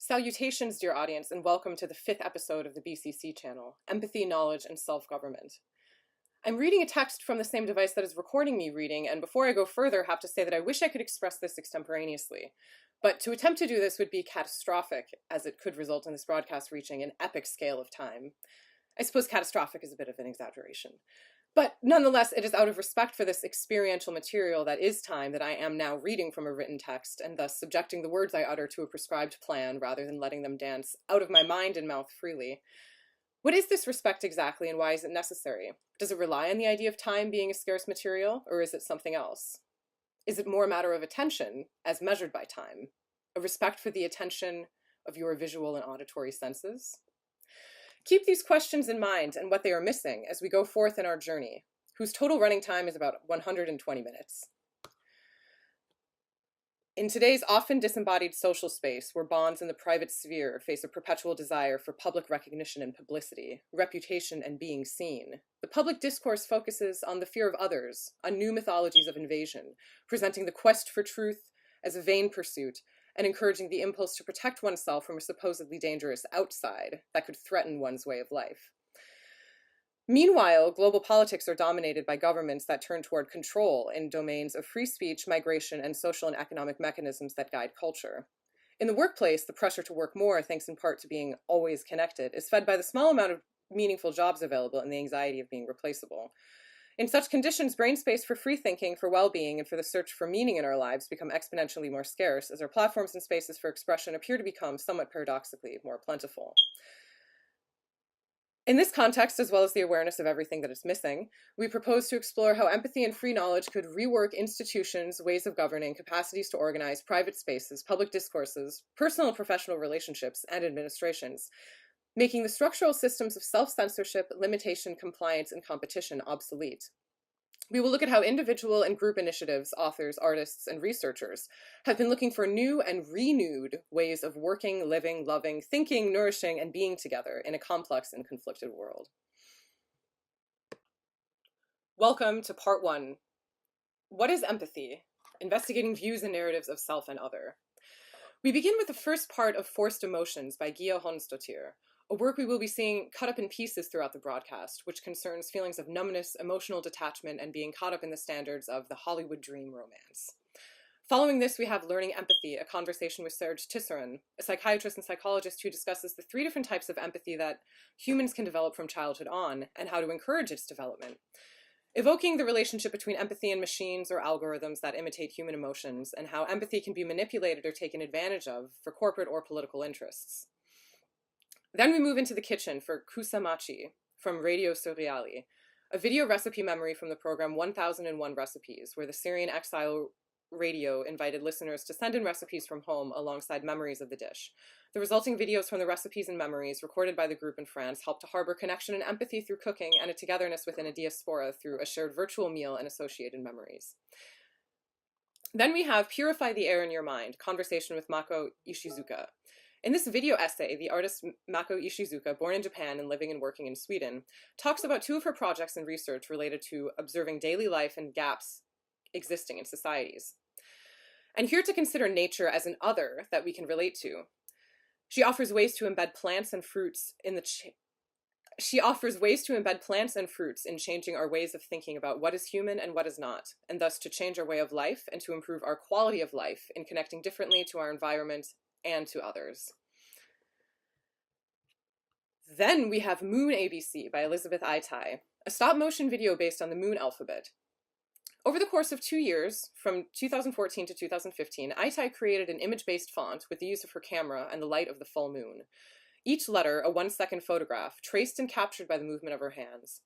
Salutations, dear audience, and welcome to the 5th episode of the BCC channel, Empathy, Knowledge, and Self-Government. I'm reading a text from the same device that is recording me reading, and before I go further, have to say that I wish I could express this extemporaneously. But to attempt to do this would be catastrophic, as it could result in this broadcast reaching an epic scale of time. I suppose catastrophic is a bit of an exaggeration. But nonetheless, it is out of respect for this experiential material that is time that I am now reading from a written text, and thus subjecting the words I utter to a prescribed plan rather than letting them dance out of my mind and mouth freely. What is this respect exactly, and why is it necessary? Does it rely on the idea of time being a scarce material, or is it something else? Is it more a matter of attention, as measured by time? A respect for the attention of your visual and auditory senses? Keep these questions in mind and what they are missing as we go forth in our journey, whose total running time is about 120 minutes. In today's often disembodied social space, where bonds in the private sphere face a perpetual desire for public recognition and publicity, reputation and being seen, the public discourse focuses on the fear of others, on new mythologies of invasion, presenting the quest for truth as a vain pursuit, and encouraging the impulse to protect oneself from a supposedly dangerous outside that could threaten one's way of life. Meanwhile, global politics are dominated by governments that turn toward control in domains of free speech, migration, and social and economic mechanisms that guide culture. In the workplace, the pressure to work more, thanks in part to being always connected, is fed by the small amount of meaningful jobs available and the anxiety of being replaceable. In such conditions, brain space for free thinking, for well-being, and for the search for meaning in our lives become exponentially more scarce as our platforms and spaces for expression appear to become, somewhat paradoxically, more plentiful. In this context, as well as the awareness of everything that is missing, we propose to explore how empathy and free knowledge could rework institutions, ways of governing, capacities to organize, private spaces, public discourses, personal and professional relationships, and administrations, making the structural systems of self-censorship, limitation, compliance, and competition obsolete. We will look at how individual and group initiatives, authors, artists, and researchers have been looking for new and renewed ways of working, living, loving, thinking, nourishing, and being together in a complex and conflicted world. Welcome to Part 1. What is empathy? Investigating views and narratives of self and other. We begin with the first part of Forced Emotions by Gia Honsdottir, a work we will be seeing cut up in pieces throughout the broadcast, which concerns feelings of numbness, emotional detachment, and being caught up in the standards of the Hollywood dream romance. Following this, we have Learning Empathy, a conversation with Serge Tisserand, a psychiatrist and psychologist who discusses the 3 different types of empathy that humans can develop from childhood on, and how to encourage its development, evoking the relationship between empathy and machines or algorithms that imitate human emotions, and how empathy can be manipulated or taken advantage of for corporate or political interests. Then we move into the kitchen for Kusamachi from Radio Surreali, a video recipe memory from the program 1001 Recipes, where the Syrian exile radio invited listeners to send in recipes from home alongside memories of the dish. The resulting videos from the recipes and memories recorded by the group in France help to harbor connection and empathy through cooking and a togetherness within a diaspora through a shared virtual meal and associated memories. Then we have Purify the Air in Your Mind, conversation with Mako Ishizuka. In this video essay, the artist Mako Ishizuka, born in Japan and living and working in Sweden, talks about 2 of her projects and research related to observing daily life and gaps existing in societies. And here to consider nature as an other that we can relate to. She offers ways to embed plants and fruits in changing our ways of thinking about what is human and what is not, and thus to change our way of life and to improve our quality of life in connecting differently to our environment and to others. Then we have Moon ABC by Elizabeth Aitai, a stop-motion video based on the Moon alphabet. Over the course of 2 years, from 2014 to 2015, Aitai created an image-based font with the use of her camera and the light of the full moon. Each letter, a 1-second photograph, traced and captured by the movement of her hands.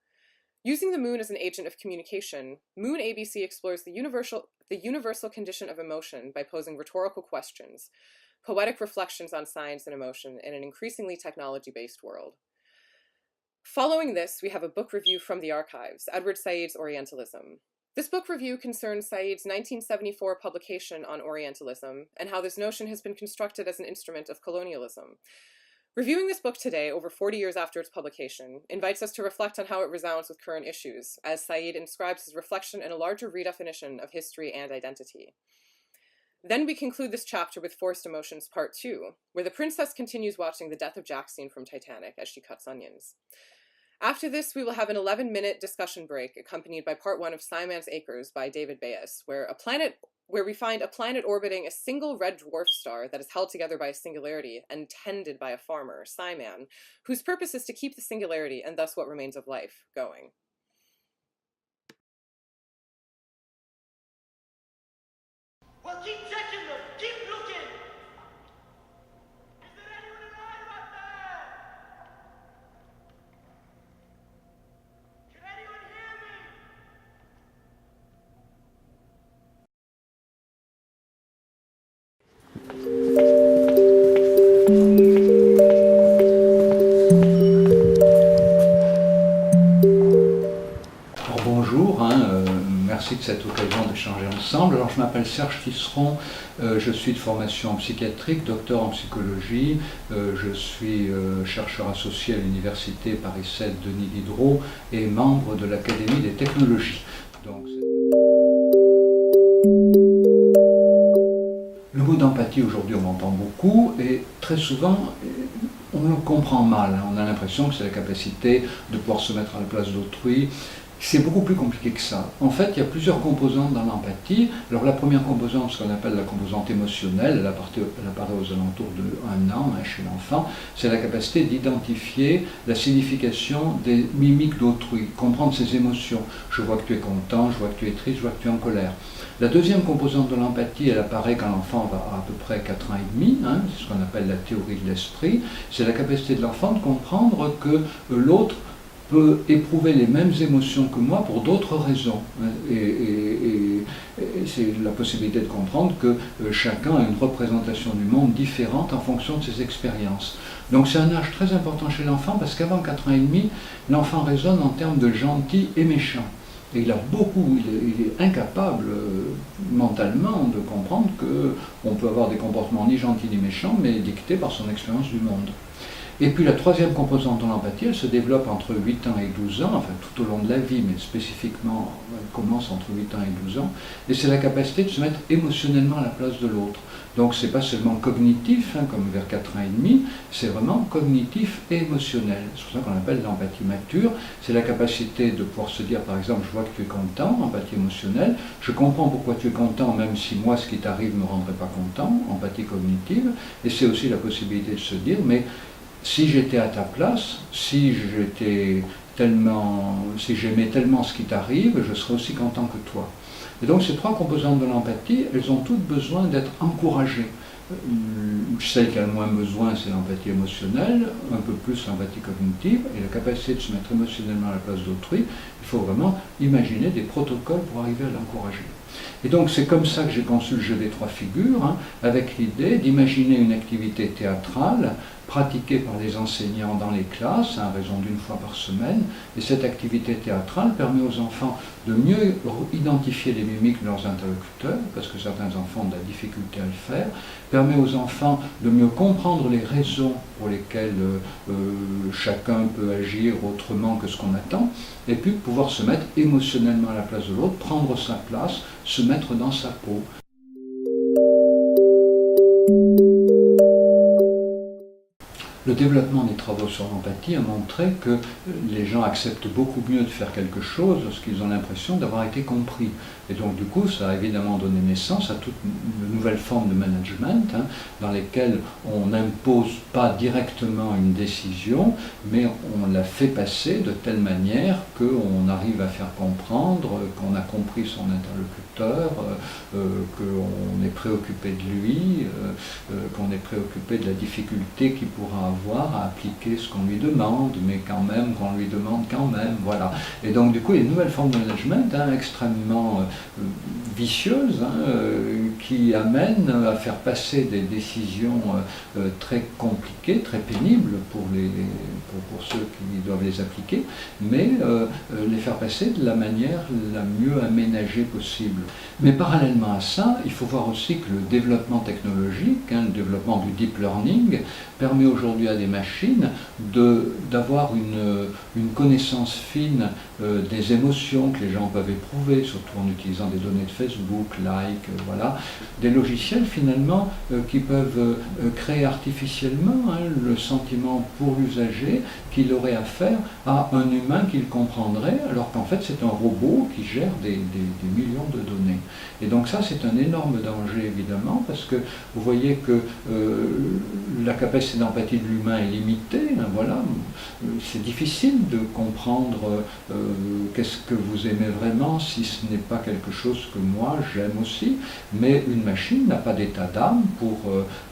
Using the moon as an agent of communication, Moon ABC explores the universal condition of emotion by posing rhetorical questions, poetic reflections on science and emotion in an increasingly technology-based world. Following this, we have a book review from the archives, Edward Said's Orientalism. This book review concerns Said's 1974 publication on Orientalism and how this notion has been constructed as an instrument of colonialism. Reviewing this book today, over 40 years after its publication, invites us to reflect on how it resounds with current issues, as Said inscribes his reflection in a larger redefinition of history and identity. Then we conclude this chapter with Forced Emotions Part 2, where the princess continues watching the death of Jack scene from Titanic as she cuts onions. After this, we will have an 11-minute discussion break accompanied by Part 1 of Siamese Acres by David Bayes, where we find a planet orbiting a single red dwarf star that is held together by a singularity and tended by a farmer, Simon, whose purpose is to keep the singularity, and thus what remains of life, going. Well, keep checking them. Keep looking. Is there anyone alive out there? Can anyone hear me? Alors, bonjour, merci de cette occasion d'échanger ensemble. Alors, je m'appelle Serge Tisseron, je suis de formation psychiatrique, docteur en psychologie, je suis chercheur associé à l'université Paris 7 Denis Diderot et membre de l'Académie des technologies. Donc, le mot d'empathie, aujourd'hui, on l'entend beaucoup et très souvent, on le comprend mal. On a l'impression que c'est la capacité de pouvoir se mettre à la place d'autrui. C'est beaucoup plus compliqué que ça. En fait, il y a plusieurs composantes dans l'empathie. Alors la première composante, ce qu'on appelle la composante émotionnelle, elle apparaît aux alentours de 1 an chez l'enfant, c'est la capacité d'identifier la signification des mimiques d'autrui, comprendre ses émotions. Je vois que tu es content, je vois que tu es triste, je vois que tu es en colère. La deuxième composante de l'empathie, elle apparaît quand l'enfant va à peu près 4 ans et demi, c'est ce qu'on appelle la théorie de l'esprit, c'est la capacité de l'enfant de comprendre que l'autre peut éprouver les mêmes émotions que moi pour d'autres raisons. Et c'est la possibilité de comprendre que chacun a une représentation du monde différente en fonction de ses expériences. Donc c'est un âge très important chez l'enfant parce qu'avant 4 ans et demi, l'enfant raisonne en termes de gentil et méchant. Et il est incapable mentalement de comprendre qu'on peut avoir des comportements ni gentils ni méchants, mais dictés par son expérience du monde. Et puis la troisième composante de l'empathie, elle se développe entre 8 ans et 12 ans, enfin tout au long de la vie, mais spécifiquement, elle commence entre 8 ans et 12 ans, et c'est la capacité de se mettre émotionnellement à la place de l'autre. Donc c'est pas seulement cognitif, comme vers 4 ans et demi, c'est vraiment cognitif et émotionnel. C'est pour ça qu'on appelle l'empathie mature. C'est la capacité de pouvoir se dire, par exemple, je vois que tu es content, empathie émotionnelle, je comprends pourquoi tu es content, même si moi ce qui t'arrive ne me rendrait pas content, empathie cognitive, et c'est aussi la possibilité de se dire, mais si j'étais à ta place, si j'aimais tellement ce qui t'arrive, je serais aussi content que toi. Et donc ces trois composantes de l'empathie, elles ont toutes besoin d'être encouragées. Celle qui a le moins besoin, c'est l'empathie émotionnelle, un peu plus l'empathie cognitive, et la capacité de se mettre émotionnellement à la place d'autrui. Il faut vraiment imaginer des protocoles pour arriver à l'encourager. Et donc c'est comme ça que j'ai conçu le jeu des 3 figures, avec l'idée d'imaginer une activité théâtrale pratiquée par les enseignants dans les classes, à raison d'1 fois par semaine. Et cette activité théâtrale permet aux enfants de mieux identifier les mimiques de leurs interlocuteurs, parce que certains enfants ont de la difficulté à le faire, permet aux enfants de mieux comprendre les raisons pour lesquelles chacun peut agir autrement que ce qu'on attend, et puis pouvoir se mettre émotionnellement à la place de l'autre, prendre sa place, se mettre dans sa peau. Le développement des travaux sur l'empathie a montré que les gens acceptent beaucoup mieux de faire quelque chose lorsqu'ils ont l'impression d'avoir été compris. Et donc du coup, ça a évidemment donné naissance à toute une nouvelle forme de management, dans lesquelles on n'impose pas directement une décision, mais on la fait passer de telle manière qu'on arrive à faire comprendre qu'on a compris son interlocuteur, qu'on est préoccupé de lui, qu'on est préoccupé de la difficulté qu'il pourra avoir avoir à appliquer ce qu'on lui demande, mais quand même, qu'on lui demande quand même, voilà. Et donc du coup, il y a une nouvelle forme de management extrêmement vicieuses qui amènent à faire passer des décisions très compliquées, très pénibles pour ceux qui doivent les appliquer, mais les faire passer de la manière la mieux aménagée possible. Mais parallèlement à ça, il faut voir aussi que le développement technologique, le développement du deep learning, permet aujourd'hui à des machines d'avoir une connaissance fine des émotions que les gens peuvent éprouver, surtout en utilisant des données de Facebook, voilà. Des logiciels finalement qui peuvent créer artificiellement le sentiment pour l'usager qu'il aurait affaire à un humain qu'il comprendrait, alors qu'en fait c'est un robot qui gère des millions de données. Et donc ça c'est un énorme danger évidemment, parce que vous voyez que la capacité d'empathie de l'humain est limitée, voilà. C'est difficile de comprendre qu'est-ce que vous aimez vraiment si ce n'est pas quelque chose que moi j'aime aussi, mais une machine n'a pas d'état d'âme pour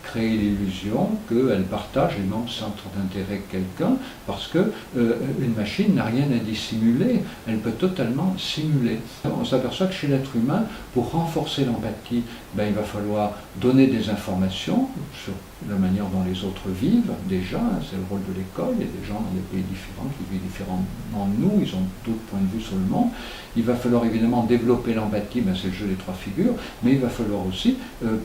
créer l'illusion qu'elle partage les mêmes centres d'intérêt que quelqu'un, parce que une machine n'a rien à dissimuler, elle peut totalement simuler. On s'aperçoit que chez l'être humain, pour renforcer l'empathie, il va falloir donner des informations sur la manière dont les autres vivent, déjà, c'est le rôle de l'école, il y a des gens dans des pays différents qui vivent différemment de nous, ils ont d'autres points de vue sur le monde. Il va falloir évidemment développer l'empathie, c'est le jeu des trois figures, mais il va falloir aussi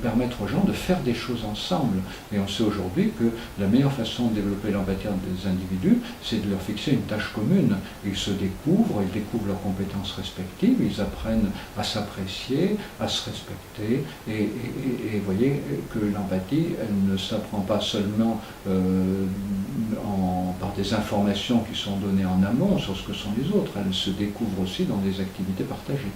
permettre aux gens de faire des choses ensemble. Et on sait aujourd'hui que la meilleure façon de développer l'empathie des individus, c'est de leur fixer une tâche commune. Ils se découvrent, ils découvrent leurs compétences respectives, ils apprennent à s'apprécier, à se respecter, et vous voyez que l'empathie, elle ne s'apprend pas seulement par des informations qui sont données en amont sur ce que sont les autres, elle se découvre aussi dans des activités partagées.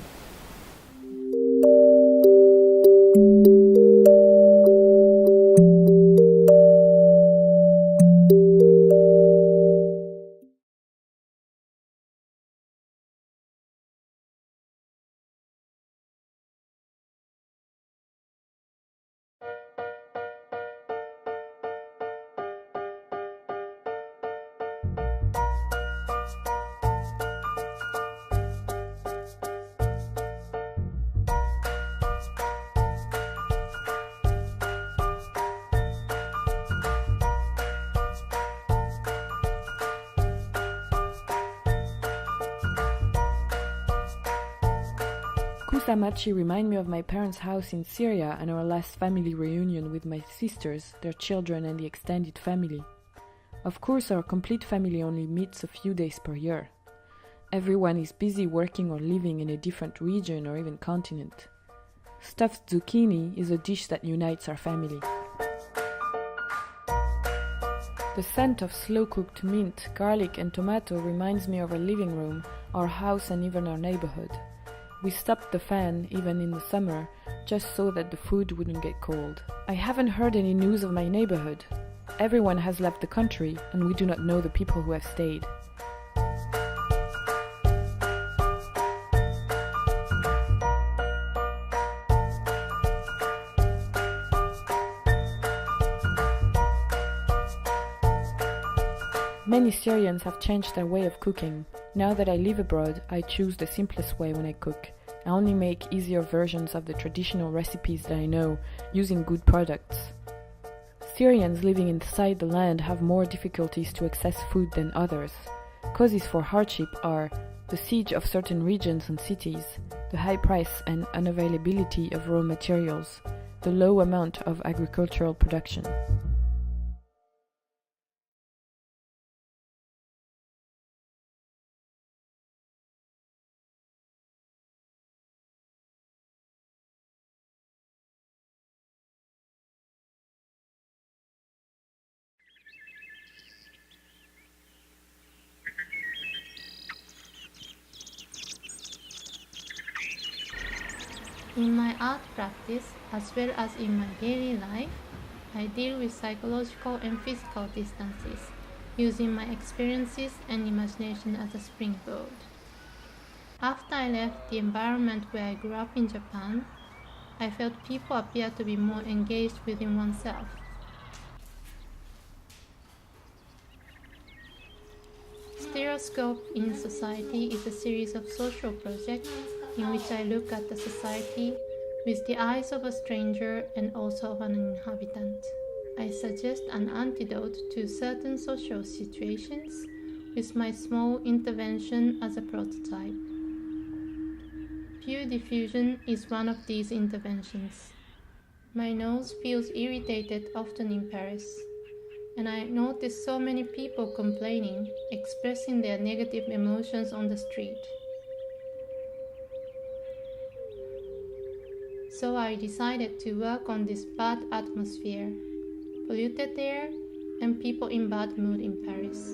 Kusamachi remind me of my parents' house in Syria and our last family reunion with my sisters, their children and the extended family. Of course, our complete family only meets a few days per year. Everyone is busy working or living in a different region or even continent. Stuffed zucchini is a dish that unites our family. The scent of slow-cooked mint, garlic and tomato reminds me of our living room, our house and even our neighborhood. We stopped the fan, even in the summer, just so that the food wouldn't get cold. I haven't heard any news of my neighborhood. Everyone has left the country, and we do not know the people who have stayed. Many Syrians have changed their way of cooking. Now that I live abroad, I choose the simplest way when I cook. I only make easier versions of the traditional recipes that I know, using good products. Syrians living inside the land have more difficulties to access food than others. Causes for hardship are the siege of certain regions and cities, the high price and unavailability of raw materials, the low amount of agricultural production. In my art practice, as well as in my daily life, I deal with psychological and physical distances, using my experiences and imagination as a springboard. After I left the environment where I grew up in Japan, I felt people appeared to be more engaged within oneself. Microscope in Society is a series of social projects in which I look at the society with the eyes of a stranger and also of an inhabitant. I suggest an antidote to certain social situations with my small intervention as a prototype. Pure diffusion is one of these interventions. My nose feels irritated often in Paris, and I notice so many people complaining, expressing their negative emotions on the street. So I decided to work on this bad atmosphere, polluted air, and people in bad mood in Paris.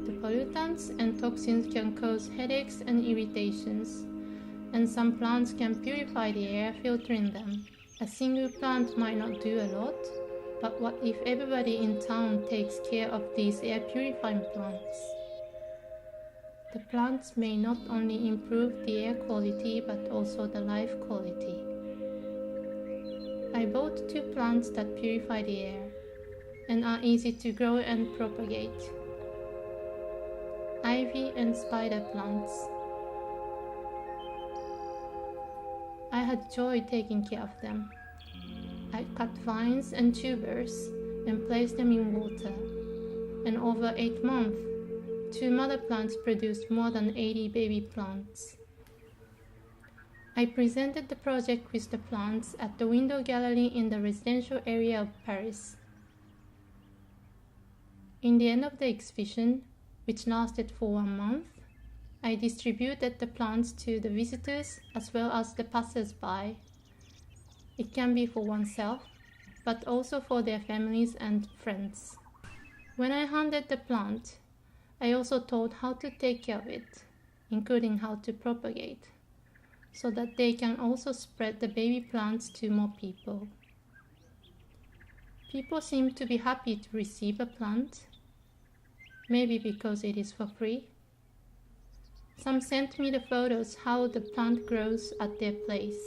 The pollutants and toxins can cause headaches and irritations, and some plants can purify the air, filtering them. A single plant might not do a lot, but what if everybody in town takes care of these air purifying plants? The plants may not only improve the air quality but also the life quality. I bought 2 plants that purify the air and are easy to grow and propagate. Ivy and spider plants. I had joy taking care of them. I cut vines and tubers and placed them in water, and over 8 months, 2 mother plants produced more than 80 baby plants. I presented the project with the plants at the window gallery in the residential area of Paris. In the end of the exhibition, which lasted for 1 month, I distributed the plants to the visitors as well as the passers-by. It can be for oneself, but also for their families and friends. When I handed the plant, I also taught how to take care of it, including how to propagate, so that they can also spread the baby plants to more people. People seem to be happy to receive a plant, maybe because it is for free. Some sent me the photos how the plant grows at their place.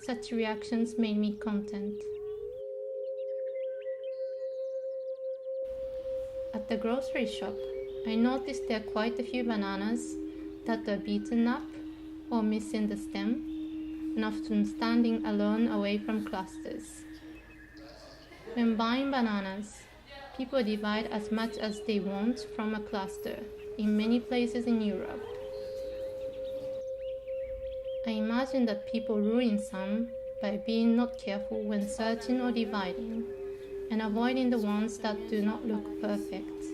Such reactions made me content. At the grocery shop, I noticed there are quite a few bananas that are beaten up or missing the stem, and often standing alone away from clusters. When buying bananas, people divide as much as they want from a cluster in many places in Europe. I imagine that people ruin some by being not careful when searching or dividing, and avoiding the ones that do not look perfect.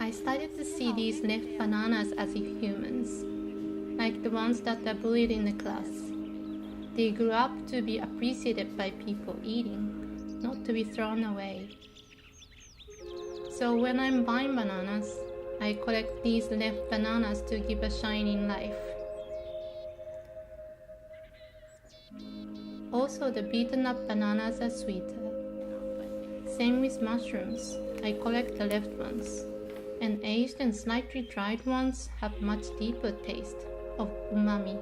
I started to see these left bananas as if humans, like the ones that are bullied in the class. They grew up to be appreciated by people eating, not to be thrown away. So when I'm buying bananas, I collect these left bananas to give a shining life. Also, the beaten up bananas are sweeter. Same with mushrooms, I collect the left ones, and aged and slightly dried ones have much deeper taste of umami.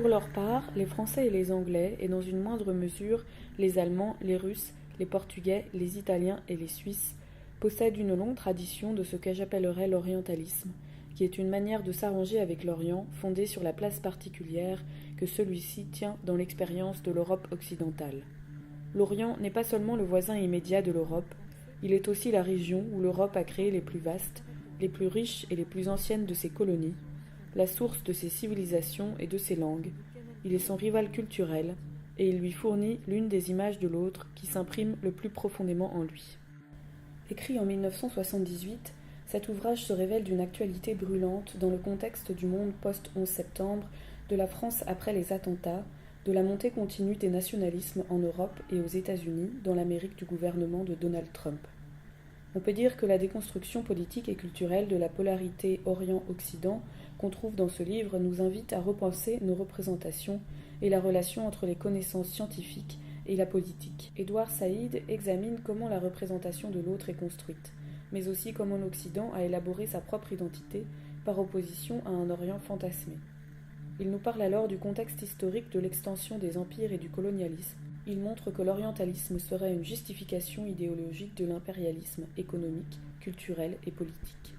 Pour leur part, les Français et les Anglais, et dans une moindre mesure les Allemands, les Russes, les Portugais, les Italiens et les Suisses, possèdent une longue tradition de ce que j'appellerais l'orientalisme, qui est une manière de s'arranger avec l'Orient fondée sur la place particulière que celui-ci tient dans l'expérience de l'Europe occidentale. L'Orient n'est pas seulement le voisin immédiat de l'Europe, il est aussi la région où l'Europe a créé les plus vastes, les plus riches et les plus anciennes de ses colonies, la source de ses civilisations et de ses langues. Il est son rival culturel, et il lui fournit l'une des images de l'autre qui s'imprime le plus profondément en lui. Écrit en 1978, cet ouvrage se révèle d'une actualité brûlante dans le contexte du monde post-11 septembre, de la France après les attentats, de la montée continue des nationalismes en Europe et aux États-Unis dans l'Amérique du gouvernement de Donald Trump. On peut dire que la déconstruction politique et culturelle de la polarité Orient-Occident qu'on trouve dans ce livre nous invite à repenser nos représentations et la relation entre les connaissances scientifiques et la politique. Édouard Saïd examine comment la représentation de l'autre est construite, mais aussi comment l'Occident a élaboré sa propre identité par opposition à un Orient fantasmé. Il nous parle alors du contexte historique de l'extension des empires et du colonialisme. Il montre que l'orientalisme serait une justification idéologique de l'impérialisme économique, culturel et politique.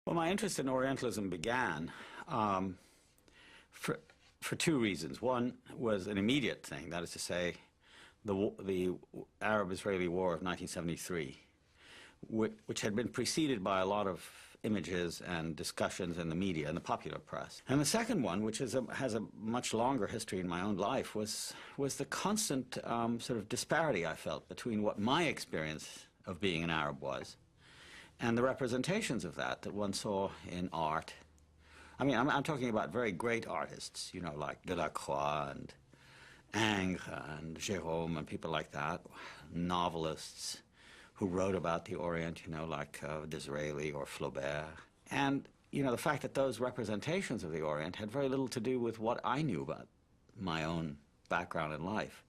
Well, my interest in Orientalism began for two reasons. One was an immediate thing, that is to say, the Arab-Israeli War of 1973, which had been preceded by a lot of images and discussions in the media and the popular press. And the second one, which has a much longer history in my own life, was the constant sort of disparity I felt between what my experience of being an Arab was and the representations of that one saw in art. I mean, I'm talking about very great artists, you know, like Delacroix and Ingres and Jérôme and people like that, novelists who wrote about the Orient, you know, like Disraeli or Flaubert. And, you know, the fact that those representations of the Orient had very little to do with what I knew about my own background in life.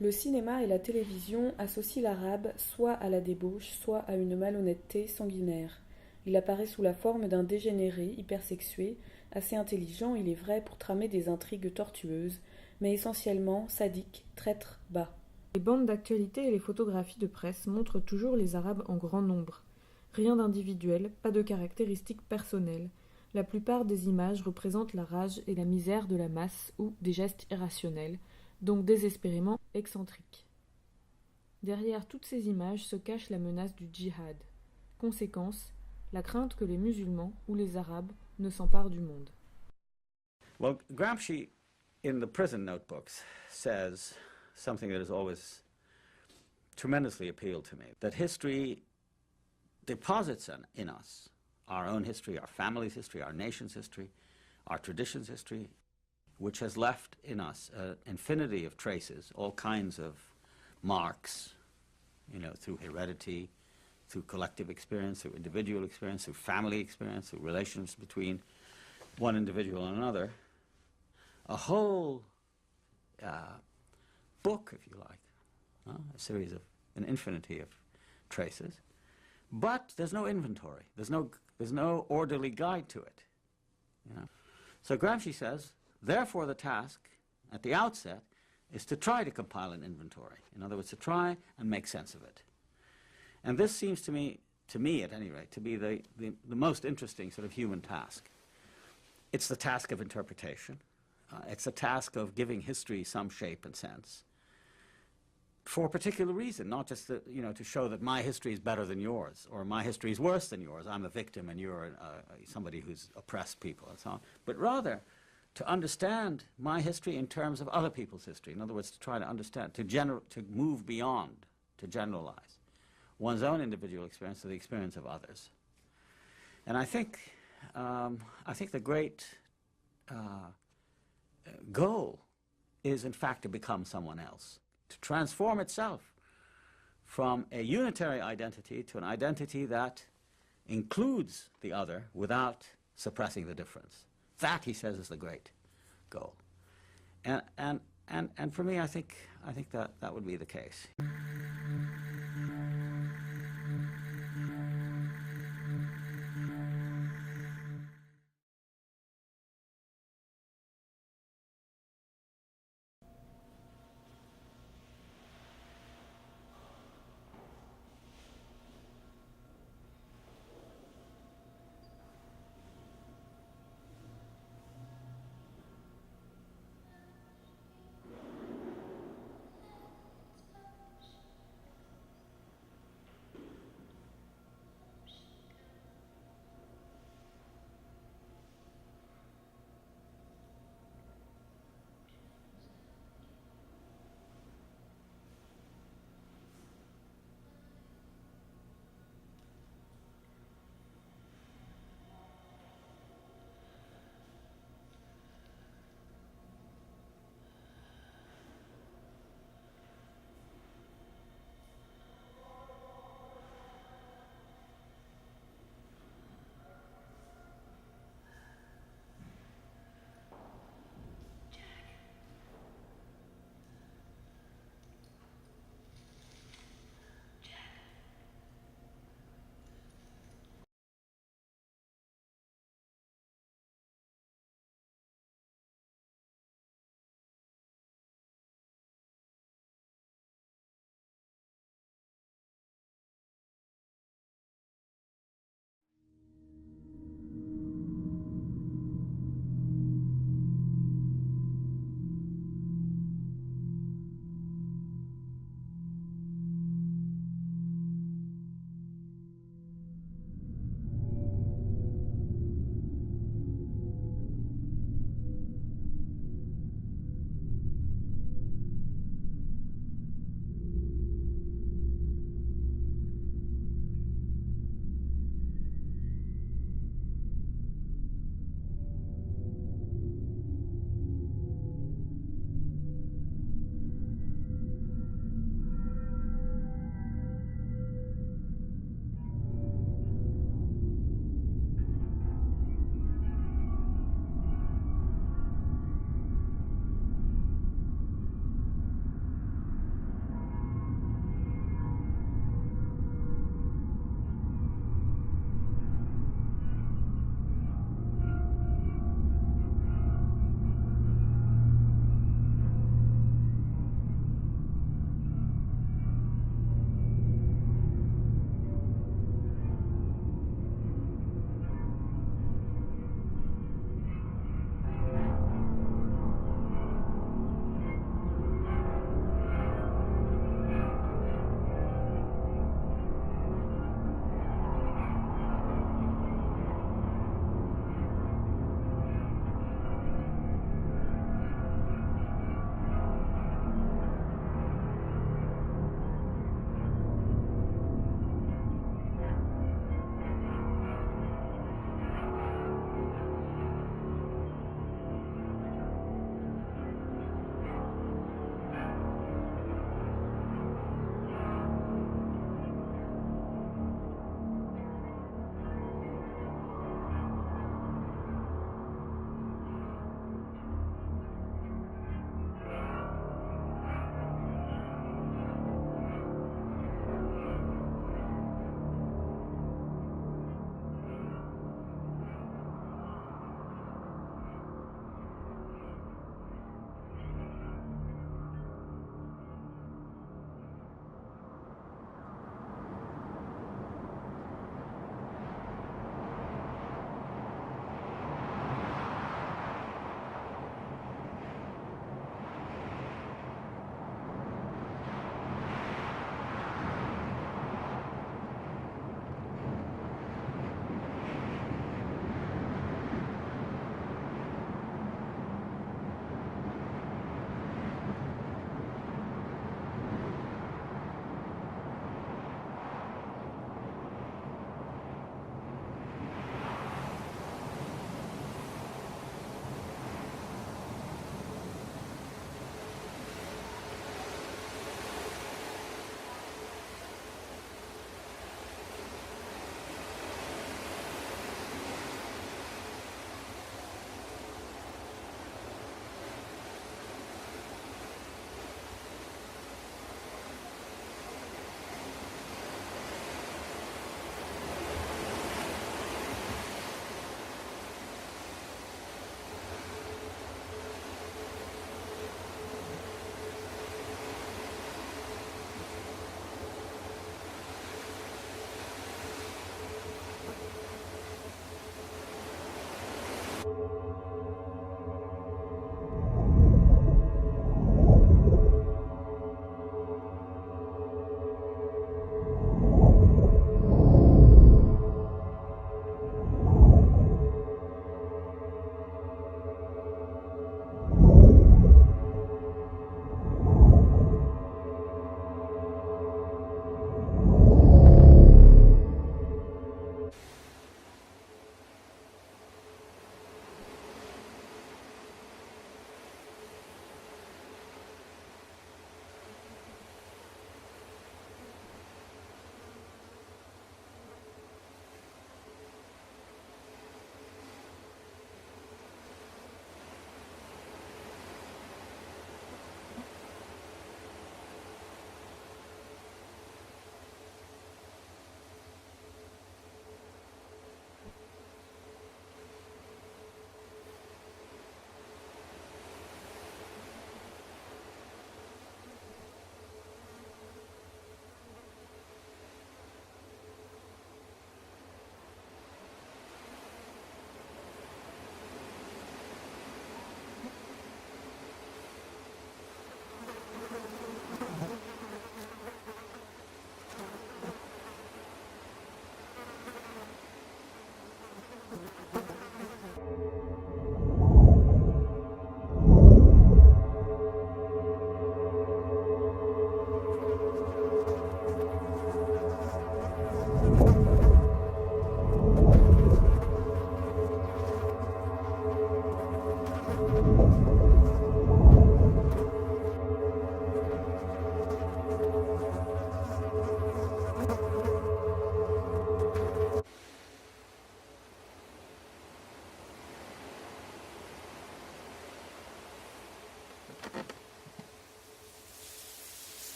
Le cinéma et la télévision associent l'arabe soit à la débauche, soit à une malhonnêteté sanguinaire. Il apparaît sous la forme d'un dégénéré hypersexué, assez intelligent, il est vrai, pour tramer des intrigues tortueuses, mais essentiellement sadique, traître, bas. Les bandes d'actualité et les photographies de presse montrent toujours les Arabes en grand nombre. Rien d'individuel, pas de caractéristiques personnelles. La plupart des images représentent la rage et la misère de la masse ou des gestes irrationnels, donc désespérément excentriques. Derrière toutes ces images se cache la menace du djihad. Conséquence, la crainte que les musulmans ou les Arabes ne s'emparent du monde. Well, Gramsci, in the prison notebooks, says something that has always tremendously appealed to me, that history deposits in us our own history, our family's history, our nation's history, our tradition's history, which has left in us an infinity of traces, all kinds of marks, you know, through heredity, through collective experience, through individual experience, through family experience, through relations between one individual and another. A whole book, if you like, a series of an infinity of traces, but there's no inventory. There's no orderly guide to it. You know? So Gramsci says, therefore, the task at the outset is to try to compile an inventory. In other words, to try and make sense of it. And this seems to me at any rate, to be the most interesting sort of human task. It's the task of interpretation. It's the task of giving history some shape and sense for a particular reason, not just that, you know, to show that my history is better than yours, or my history is worse than yours. I'm a victim and you're somebody who's oppressed people and so on. But rather, to understand my history in terms of other people's history. In other words, to try to understand, to move beyond, to generalize one's own individual experience to the experience of others. And I think the great goal is, in fact, to become someone else, to transform itself from a unitary identity to an identity that includes the other without suppressing the difference. That, he says, is the great goal. And for me, I think that would be the case.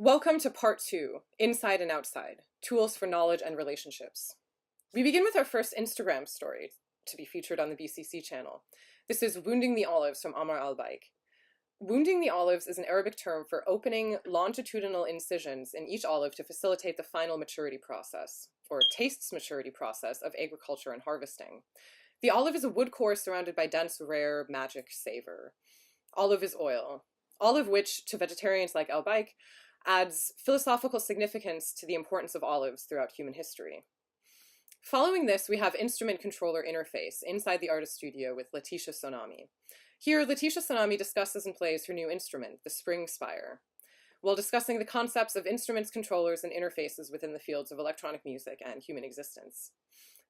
Welcome to part 2, Inside and Outside, Tools for Knowledge and Relationships. We begin with our first Instagram story to be featured on the BCC channel. This is Wounding the Olives from Amar Albaik. Wounding the olives is an Arabic term for opening longitudinal incisions in each olive to facilitate the final maturity process, or tastes maturity process, of agriculture and harvesting. The olive is a wood core surrounded by dense, rare, magic savor. Olive is oil. Olive, which, to vegetarians like El-Baik, adds philosophical significance to the importance of olives throughout human history. Following this, we have instrument controller interface inside the artist studio with Letitia Sonami. Here, Letitia Sonami discusses and plays her new instrument, the Spring Spire, while discussing the concepts of instruments, controllers, and interfaces within the fields of electronic music and human existence.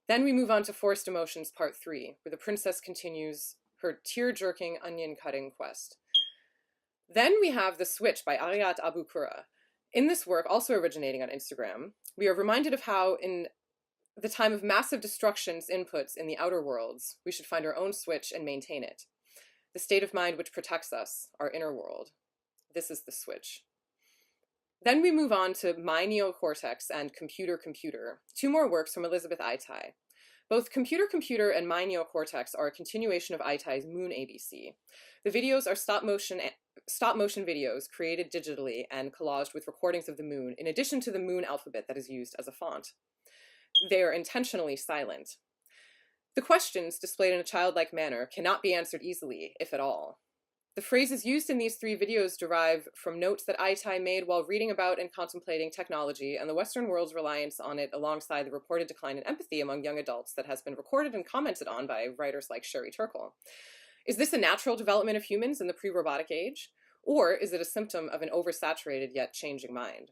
Then we move on to Forced Emotions Part 3, where the princess continues her tear-jerking, onion-cutting quest. Then we have The Switch by Ariat Abu Kura. In this work, also originating on Instagram, we are reminded of how, in the time of massive destructions inputs in the outer worlds, we should find our own switch and maintain it. The state of mind which protects us, our inner world. This is the switch. Then we move on to My Neocortex and Computer Computer, two more works from Elizabeth Aitai. Both Computer Computer and My Neocortex are a continuation of Aitai's Moon ABC. The videos are stop motion videos created digitally and collaged with recordings of the moon, in addition to the moon alphabet that is used as a font. They are intentionally silent. The questions, displayed in a childlike manner, cannot be answered easily, if at all. The phrases used in these three videos derive from notes that Aitai made while reading about and contemplating technology and the Western world's reliance on it, alongside the reported decline in empathy among young adults that has been recorded and commented on by writers like Sherry Turkle. Is this a natural development of humans in the pre-robotic age? Or is it a symptom of an oversaturated yet changing mind?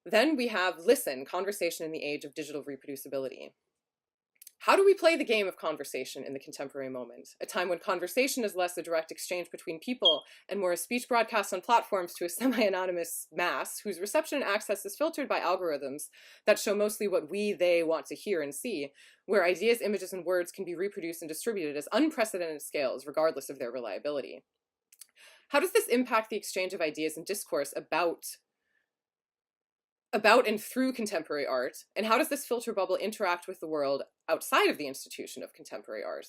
Then we have Listen, Conversation in the Age of Digital Reproducibility. How do we play the game of conversation in the contemporary moment, a time when conversation is less a direct exchange between people and more a speech broadcast on platforms to a semi-anonymous mass whose reception and access is filtered by algorithms that show mostly what they want to hear and see, where ideas, images, and words can be reproduced and distributed at unprecedented scales regardless of their reliability? How does this impact the exchange of ideas and discourse about and through contemporary art, and how does this filter bubble interact with the world outside of the institution of contemporary art?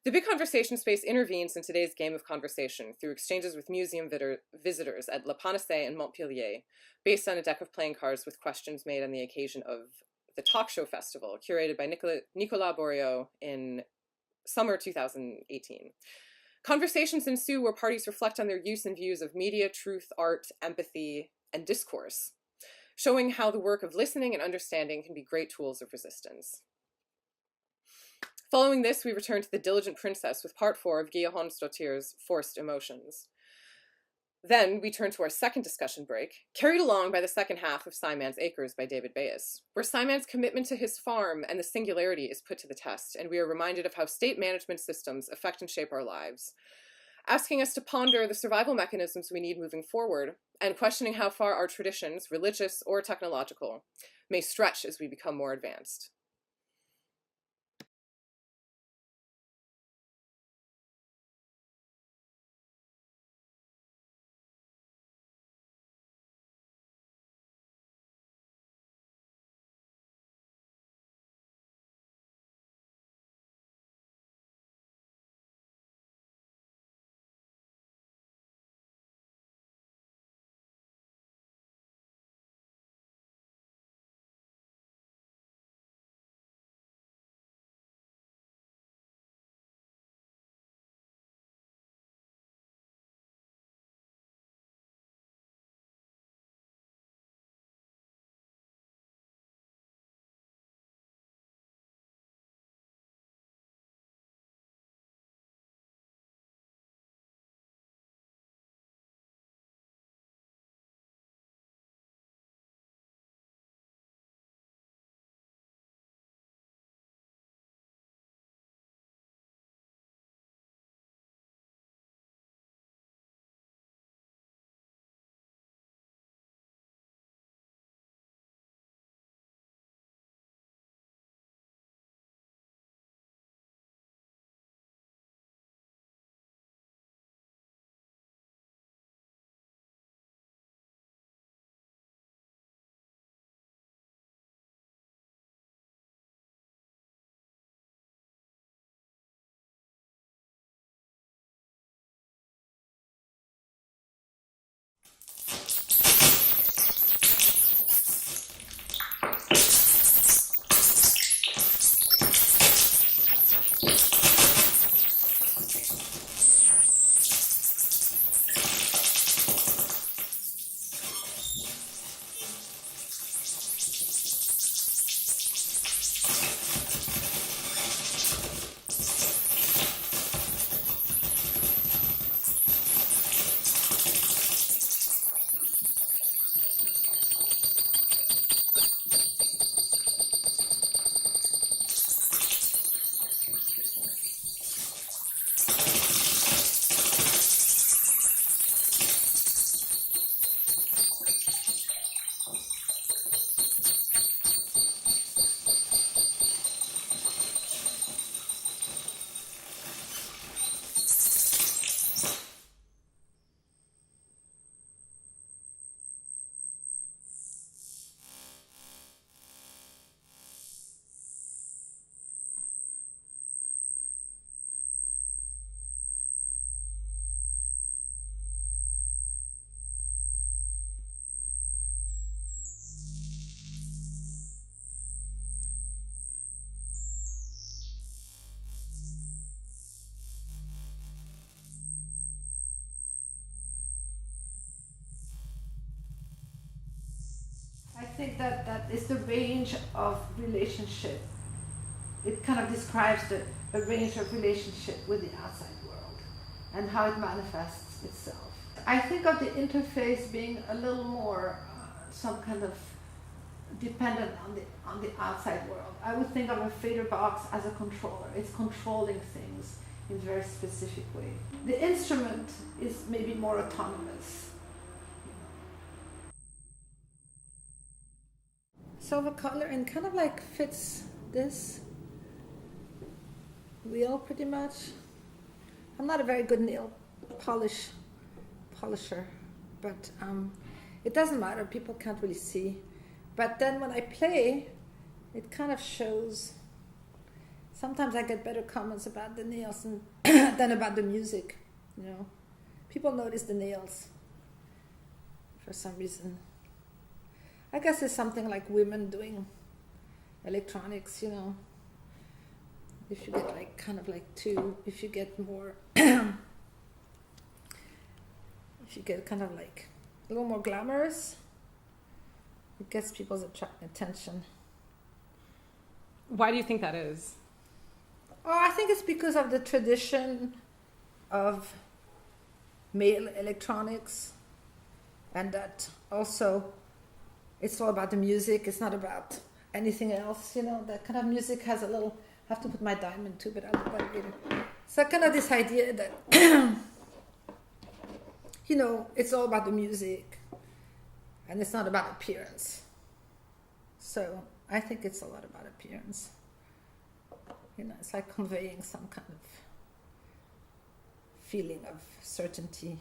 The big conversation space intervenes in today's game of conversation through exchanges with museum visitors at La Panacée and Montpellier, based on a deck of playing cards with questions made on the occasion of the Talk Show Festival, curated by Nicolas Bourriaud in summer 2018. Conversations ensue where parties reflect on their use and views of media, truth, art, empathy, and discourse, showing how the work of listening and understanding can be great tools of resistance. Following this, we return to The Diligent Princess with part 4 of Gia Honsdottir's Forced Emotions. Then we turn to our second discussion break, carried along by the second half of Simon's Acres by David Bayes, where Simon's commitment to his farm and the singularity is put to the test, and we are reminded of how state management systems affect and shape our lives, asking us to ponder the survival mechanisms we need moving forward, and questioning how far our traditions, religious or technological, may stretch as we become more advanced. think that is the range of relationship. It kind of describes the range of relationship with the outside world and how it manifests itself. I think of the interface being a little more some kind of dependent on the outside world. I would think of a fader box as a controller. It's controlling things in a very specific way. The instrument is maybe more autonomous. Silver color and kind of like fits this wheel pretty much. I'm not a very good nail polisher, but it doesn't matter. People can't really see. But then when I play, it kind of shows. Sometimes I get better comments about the nails than about the music. You know, people notice the nails for some reason. I guess it's something like women doing electronics. You know, if you get like kind of like if you get more, if you get kind of like a little more glamorous, it gets people's attention. Why do you think that is? Oh, I think it's because of the tradition of male electronics, and that also it's all about the music. It's not about anything else. You know, that kind of music has a little. I have to put my diamond too, but I'll do that later. So kind of this idea that you know, it's all about the music, and it's not about appearance. So I think it's a lot about appearance. You know, it's like conveying some kind of feeling of certainty.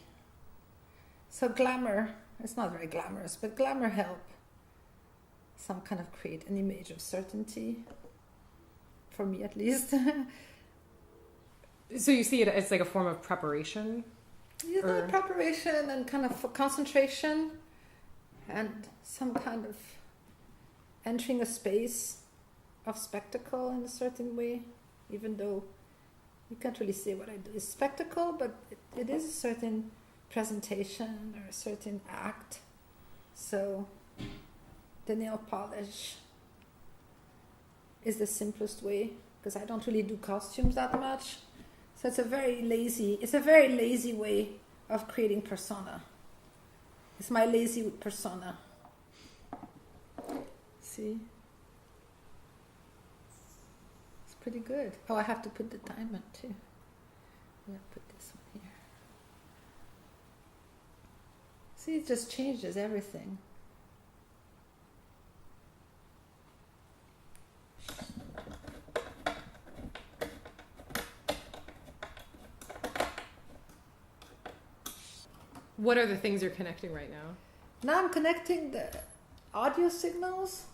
So glamour, it's not very glamorous, but glamour help some kind of create an image of certainty, for me at least. So you see it as like a form of preparation? You know, preparation and kind of concentration and some kind of entering a space of spectacle in a certain way, even though you can't really say what I do is spectacle, but it is a certain presentation or a certain act. So the nail polish is the simplest way, because I don't really do costumes that much. So it's a very lazy way of creating persona. It's my lazy persona. See? It's pretty good. Oh, I have to put the diamond too. Yeah, put this one here. See, it just changes everything. What are the things you're connecting right now? Now I'm connecting the audio signals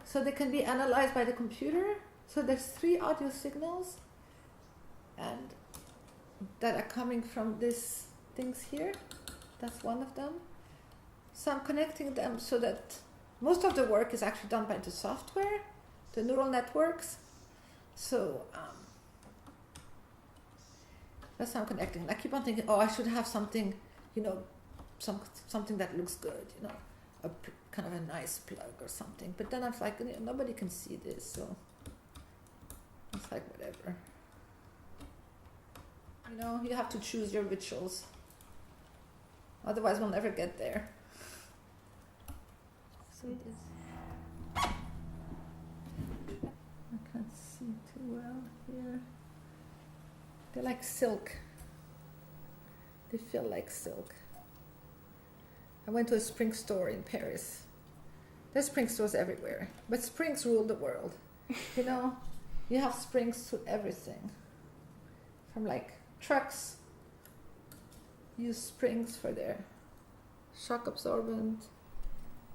so they can be analyzed by the computer. So there's 3 audio signals and that are coming from these things here. That's one of them. So I'm connecting them so that most of the work is actually done by the software, the neural networks. So that's how I'm connecting. I keep on thinking, oh, I should have something, you know, something that looks good, you know, kind of a nice plug or something. But then I'm like, you know, nobody can see this, so it's like whatever. You know, you have to choose your rituals. Otherwise, we'll never get there. See this? I can't see too well here. They're like silk. They feel like silk. I went to a spring store in Paris. There's spring stores everywhere, but springs rule the world. You know, you have springs to everything. From like trucks, use springs for their shock absorbent,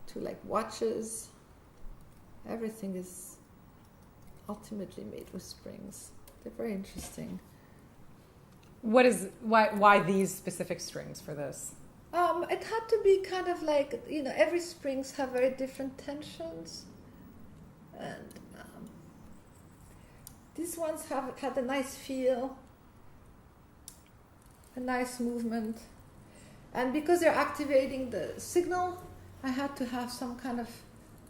to like watches. Everything is ultimately made with springs. They're very interesting. Why these specific strings for this? It had to be kind of like, you know, every springs have very different tensions, and these ones had a nice feel, a nice movement, and because they're activating the signal, I had to have some kind of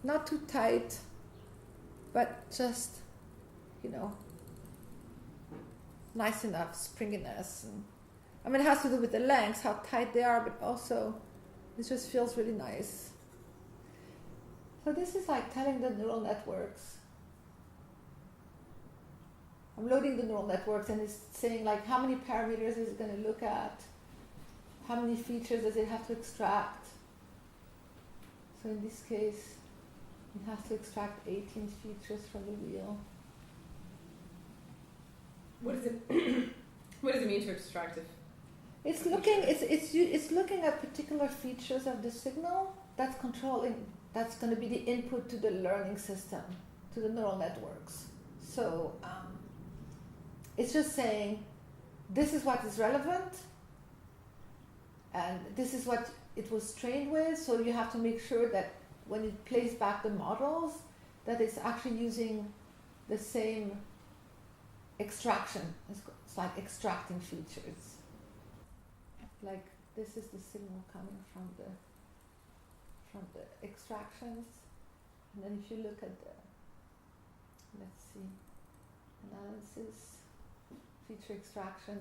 not too tight, but just, nice enough springiness. And, it has to do with the lengths, how tight they are, but also it just feels really nice. So this is like telling the neural networks. I'm loading the neural networks and it's saying like how many parameters is it going to look at? How many features does it have to extract? So in this case, it has to extract 18 features from the wheel. What does it? What does it mean to extract it? It's looking at particular features of the signal that's controlling. That's going to be the input to the learning system, to the neural networks. So it's just saying, this is what is relevant, and this is what it was trained with. So you have to make sure that when it plays back the models, that it's actually using the same extraction. It's like extracting features. Like this is the signal coming from the extractions, and then if you look at the, let's see, analysis, feature extraction.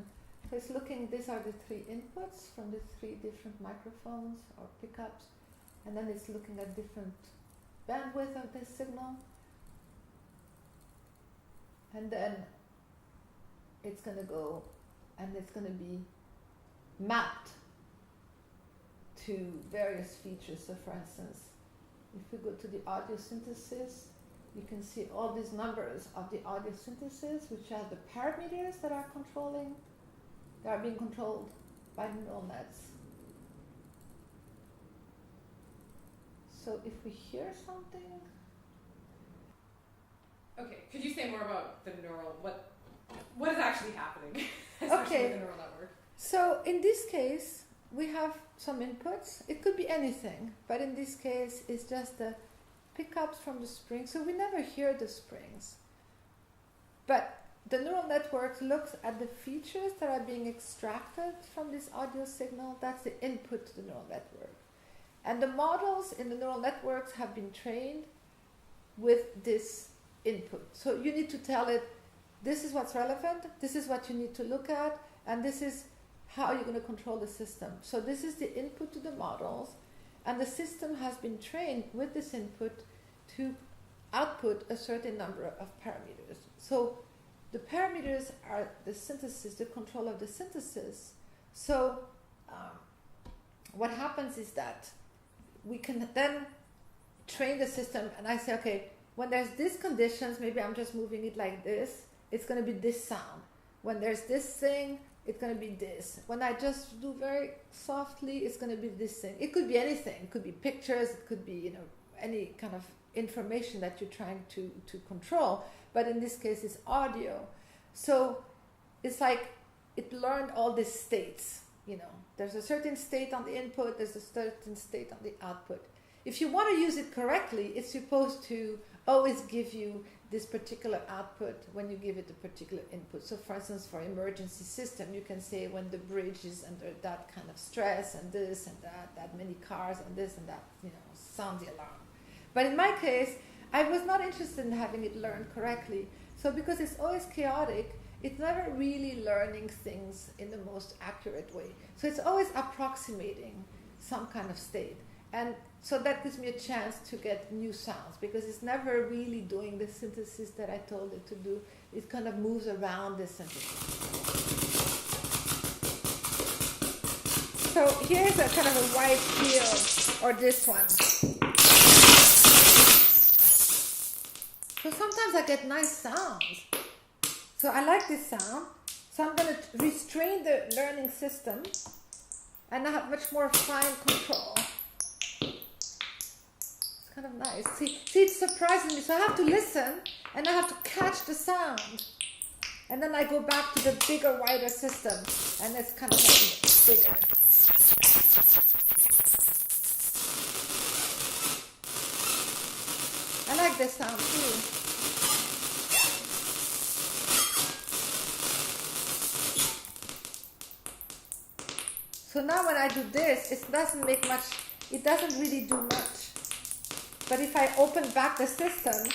So it's looking. These are the three inputs from the three different microphones or pickups, and then it's looking at different bandwidth of this signal, and then it's going to go and it's going to be mapped to various features. So for instance, if we go to the audio synthesis, you can see all these numbers of the audio synthesis, which are the parameters that are being controlled by neural nets. So if we hear something. Okay, could you say more about the neural, what is actually happening, especially with the neural network? So in this case, we have some inputs. It could be anything, but in this case, it's just the pickups from the springs. So we never hear the springs. But the neural network looks at the features that are being extracted from this audio signal. That's the input to the neural network. And the models in the neural networks have been trained with this input. So you need to tell it, this is what's relevant, this is what you need to look at, and this is how you're going to control the system. So this is the input to the models, and the system has been trained with this input to output a certain number of parameters. So the parameters are the synthesis, the control of the synthesis. So what happens is that we can then train the system, and I say, okay, when there's these conditions, maybe I'm just moving it like this, it's going to be this sound. When there's this thing, it's going to be this. When I just do very softly, it's going to be this thing. It could be anything. It could be pictures. It could be, any kind of information that you're trying to control. But in this case, it's audio. So it's like it learned all these states. There's a certain state on the input. There's a certain state on the output. If you want to use it correctly, it's supposed to always give you this particular output when you give it a particular input. So for instance, for emergency system, you can say when the bridge is under that kind of stress and this and that many cars and this and that, sound the alarm. But in my case, I was not interested in having it learn correctly. So because it's always chaotic, it's never really learning things in the most accurate way. So it's always approximating some kind of state. And so that gives me a chance to get new sounds, because it's never really doing the synthesis that I told it to do. It kind of moves around the synthesis. So here's a kind of a white field, or this one. So sometimes I get nice sounds. So I like this sound. So I'm going to restrain the learning system, and I have much more fine control. Kind of nice. See, it's surprising me. So I have to listen, and I have to catch the sound, and then I go back to the bigger, wider system, and it's kind of like bigger. I like this sound too. So now when I do this, it doesn't make much. It doesn't really do much. But if I open back the system,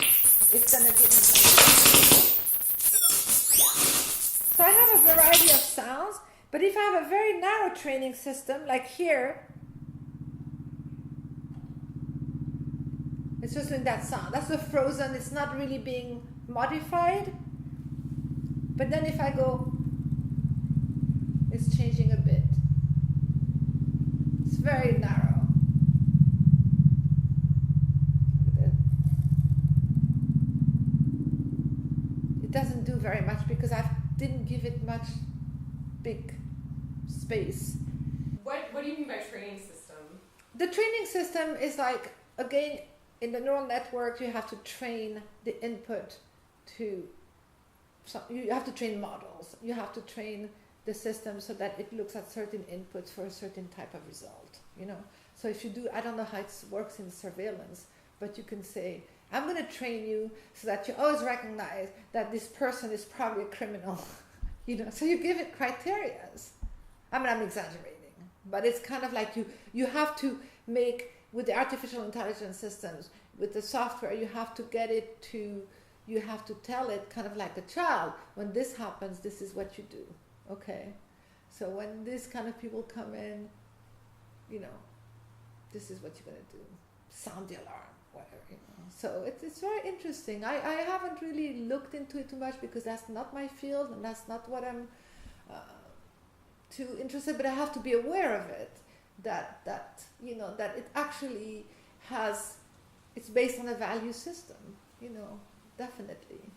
it's going to give me So I have a variety of sounds, but if I have a very narrow training system, like here, it's just doing that sound. That's the frozen, it's not really being modified. But then if I go, it's changing a bit. It's very narrow. It doesn't do very much because I didn't give it much big space. What do you mean by training system? The training system is like, again, in the neural network, you have to train the input to, you have to train models. You have to train the system so that it looks at certain inputs for a certain type of result, you know. So if you do, I don't know how it works in surveillance, but you can say, I'm going to train you so that you always recognize that this person is probably a criminal, you know. So you give it criteria. I mean, I'm exaggerating, but it's kind of like you have to make, with the artificial intelligence systems, with the software, you have to get it to, you have to tell it kind of like a child, when this happens, this is what you do, okay? So when these kind of people come in, you know, this is what you're going to do. Sound the alarm, whatever, you know. So it's very interesting. I haven't really looked into it too much because that's not my field and that's not what I'm too interested, but I have to be aware of it, that you know, that it actually has, it's based on a value system, you know, definitely.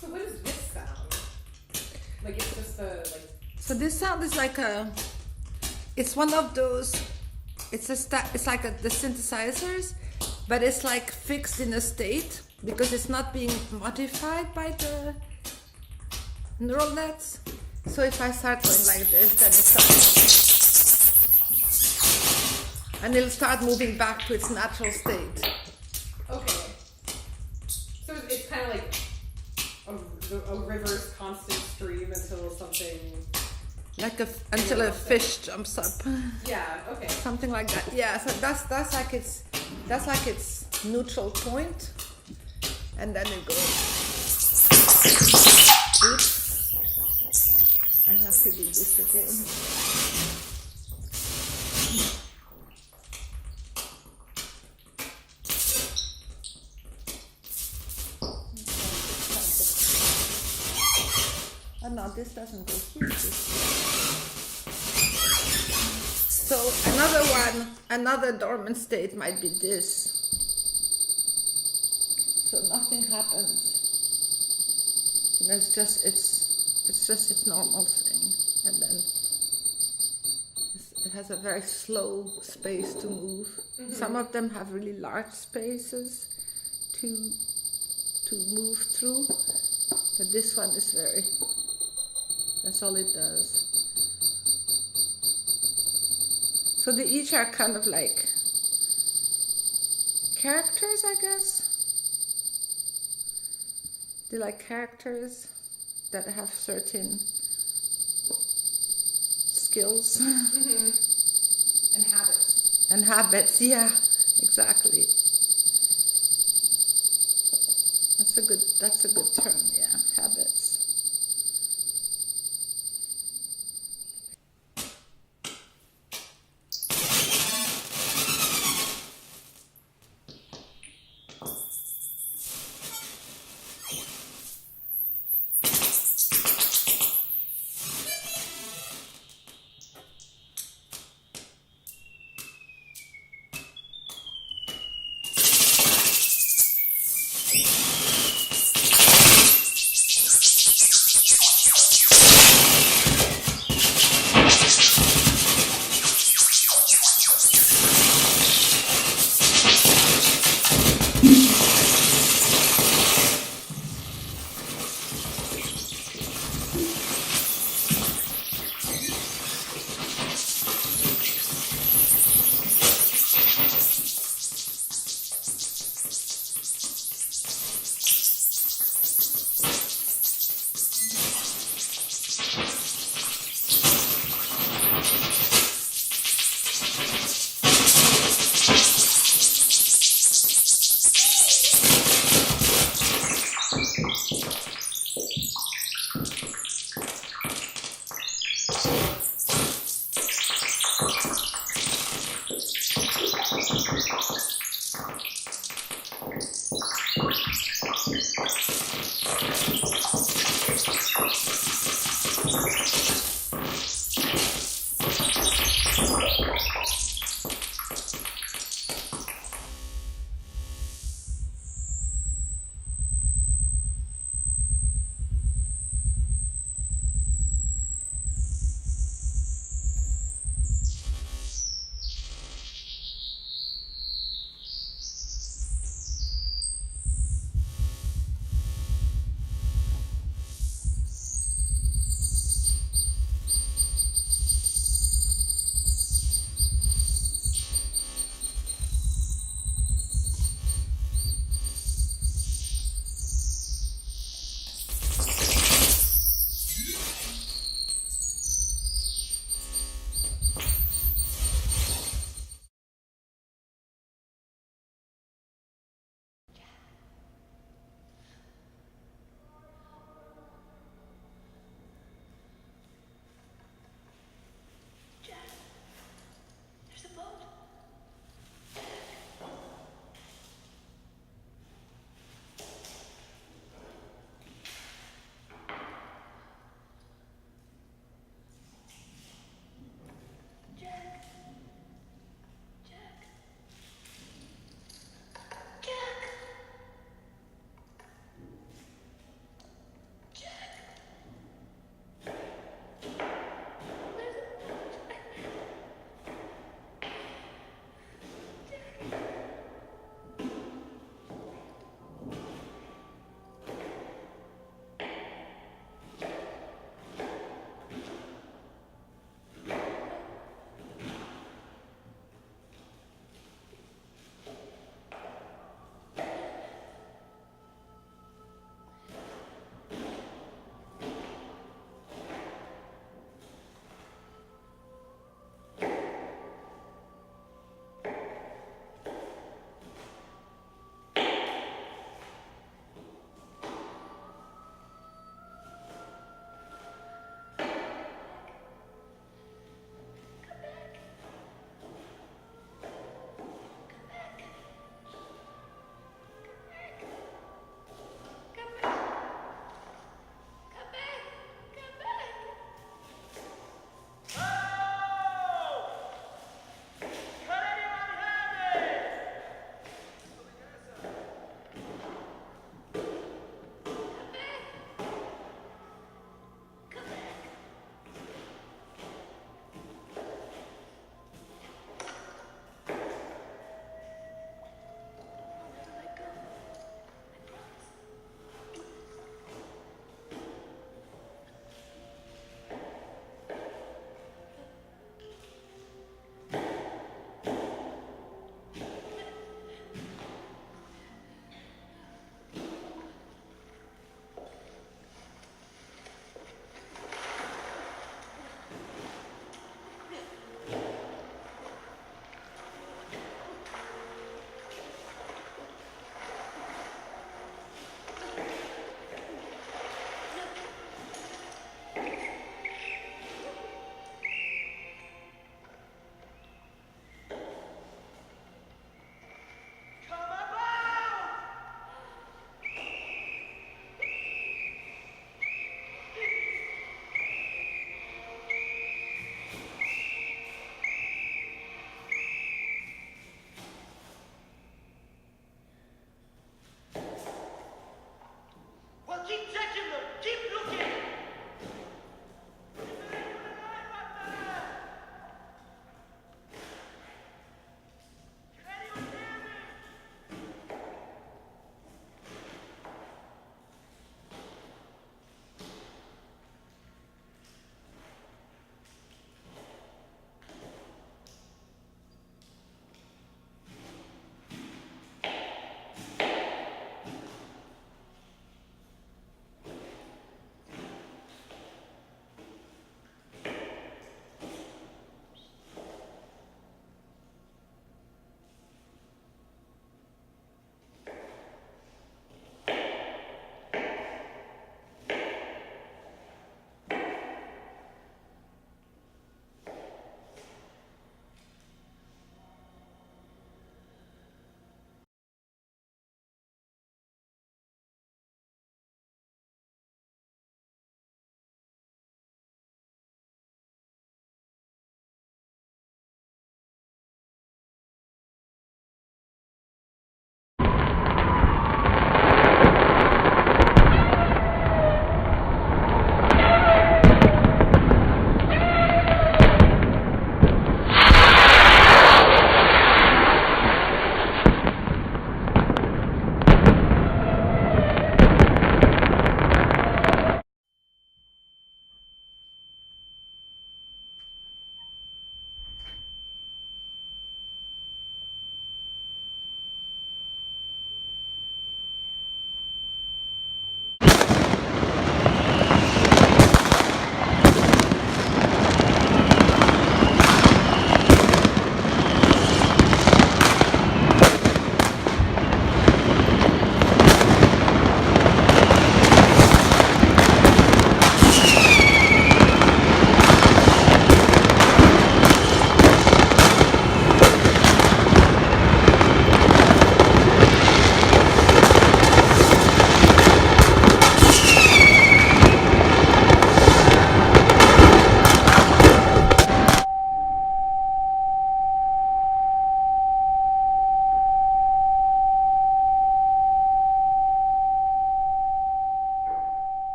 So what is this sound? Like it's just a like. So this sound is like a, it's one of those, it's like the synthesizers, but it's like fixed in a state because it's not being modified by the neural nets. So if I start going like this, then it starts, and it'll start moving back to its natural state. Okay. So it's kind of like a river's constant stream until something. Like until a fish jumps up. Yeah. Okay. Something like that. Yeah. So that's like its neutral point, and then it goes. Oops. I have to do this again. Oh no, this doesn't go here. So another dormant state might be this. So nothing happens. You know, it's just its normal thing, and then it has a very slow space to move. Mm-hmm. Some of them have really large spaces to move through, but this one is very. That's all it does. So they each are kind of like characters, I guess. They're like characters that have certain skills. Mm-hmm. And habits. And habits, yeah, exactly. That's a good term, yeah, habits.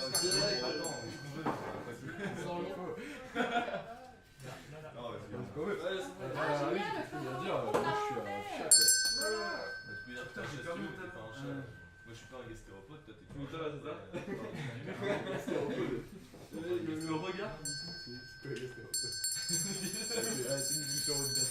Moi je suis pas un gastéropode, toi t'es tout ça, c'est ça. Le regard. C'est quoi le gastéropode? C'est une différence de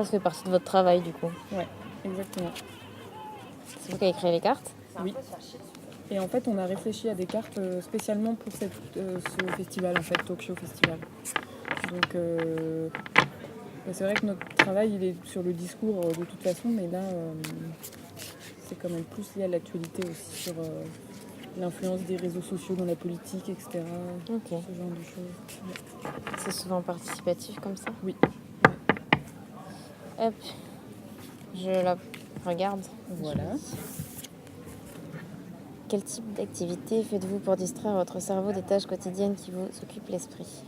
Ça fait partie de votre travail du coup. Ouais, exactement. C'est vous qui avez créé les cartes? Oui. Et en fait, on a réfléchi à des cartes spécialement pour ce festival, en fait, Talk Show Festival. Donc, c'est vrai que notre travail, il est sur le discours de toute façon, mais là, c'est quand même plus lié à l'actualité aussi, sur l'influence des réseaux sociaux dans la politique, etc. Ok. Ce genre de choses. Ouais. C'est souvent participatif comme ça? Oui. Hop, je la regarde. Voilà. Quel type d'activité faites-vous pour distraire votre cerveau des tâches quotidiennes qui vous occupent l'esprit?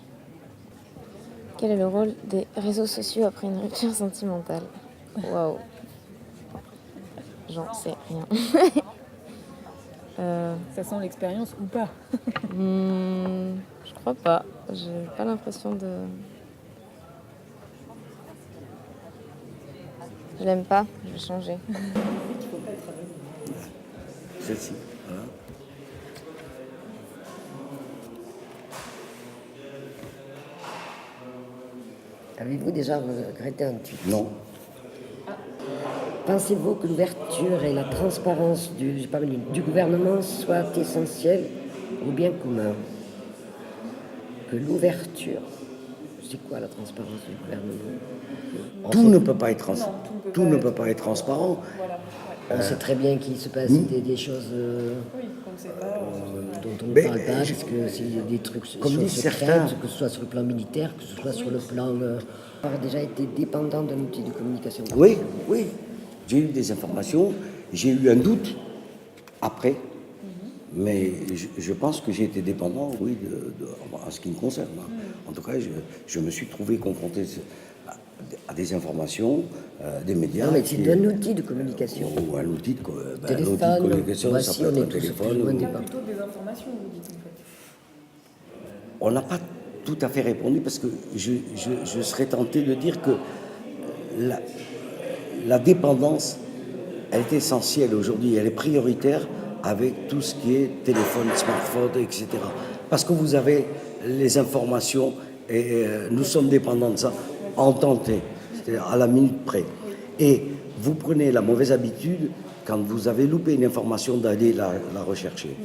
Quel est le rôle des réseaux sociaux après une rupture sentimentale? Waouh. J'en sais rien. Ça sent l'expérience ou pas? Je crois pas. J'ai pas l'impression de... Je l'aime pas, je vais changer. Celle-ci, voilà. Avez-vous déjà regretté un tweet? Non. Pensez-vous que l'ouverture et la transparence du gouvernement soient essentielles au bien commun? Que l'ouverture, c'est quoi la transparence du gouvernement? Tout ne peut pas être tout ne peut pas être transparent. Voilà. On sait très bien qu'il se passe des choses Oui, comme c'est pas... dont on ne Mais, parle pas, parce que c'est des trucs comme disent certains, que ce soit sur le plan militaire, que ce soit sur le plan... On a déjà été dépendant d'un outil de communication. Oui, oui. J'ai eu des informations, j'ai eu un doute après, mais je pense que j'ai été dépendant, oui, en ce qui me concerne. En tout cas, je me suis trouvé confronté à des informations, des médias. Non, mais c'est un outil de communication. Ou un outil de, Téléphone, l'outil de communication, voici, ça peut on être est un tous téléphone. plus loin des Plutôt des informations, vous dites, en fait. On n'a pas tout à fait répondu parce que je serais tenté de dire que la dépendance, elle est essentielle aujourd'hui, elle est prioritaire avec tout ce qui est téléphone, smartphone, etc. Parce que vous avez les informations et nous sommes dépendants de ça en temps T, c'est-à-dire à la minute près. Et vous prenez la mauvaise habitude, quand vous avez loupé une information, d'aller la rechercher.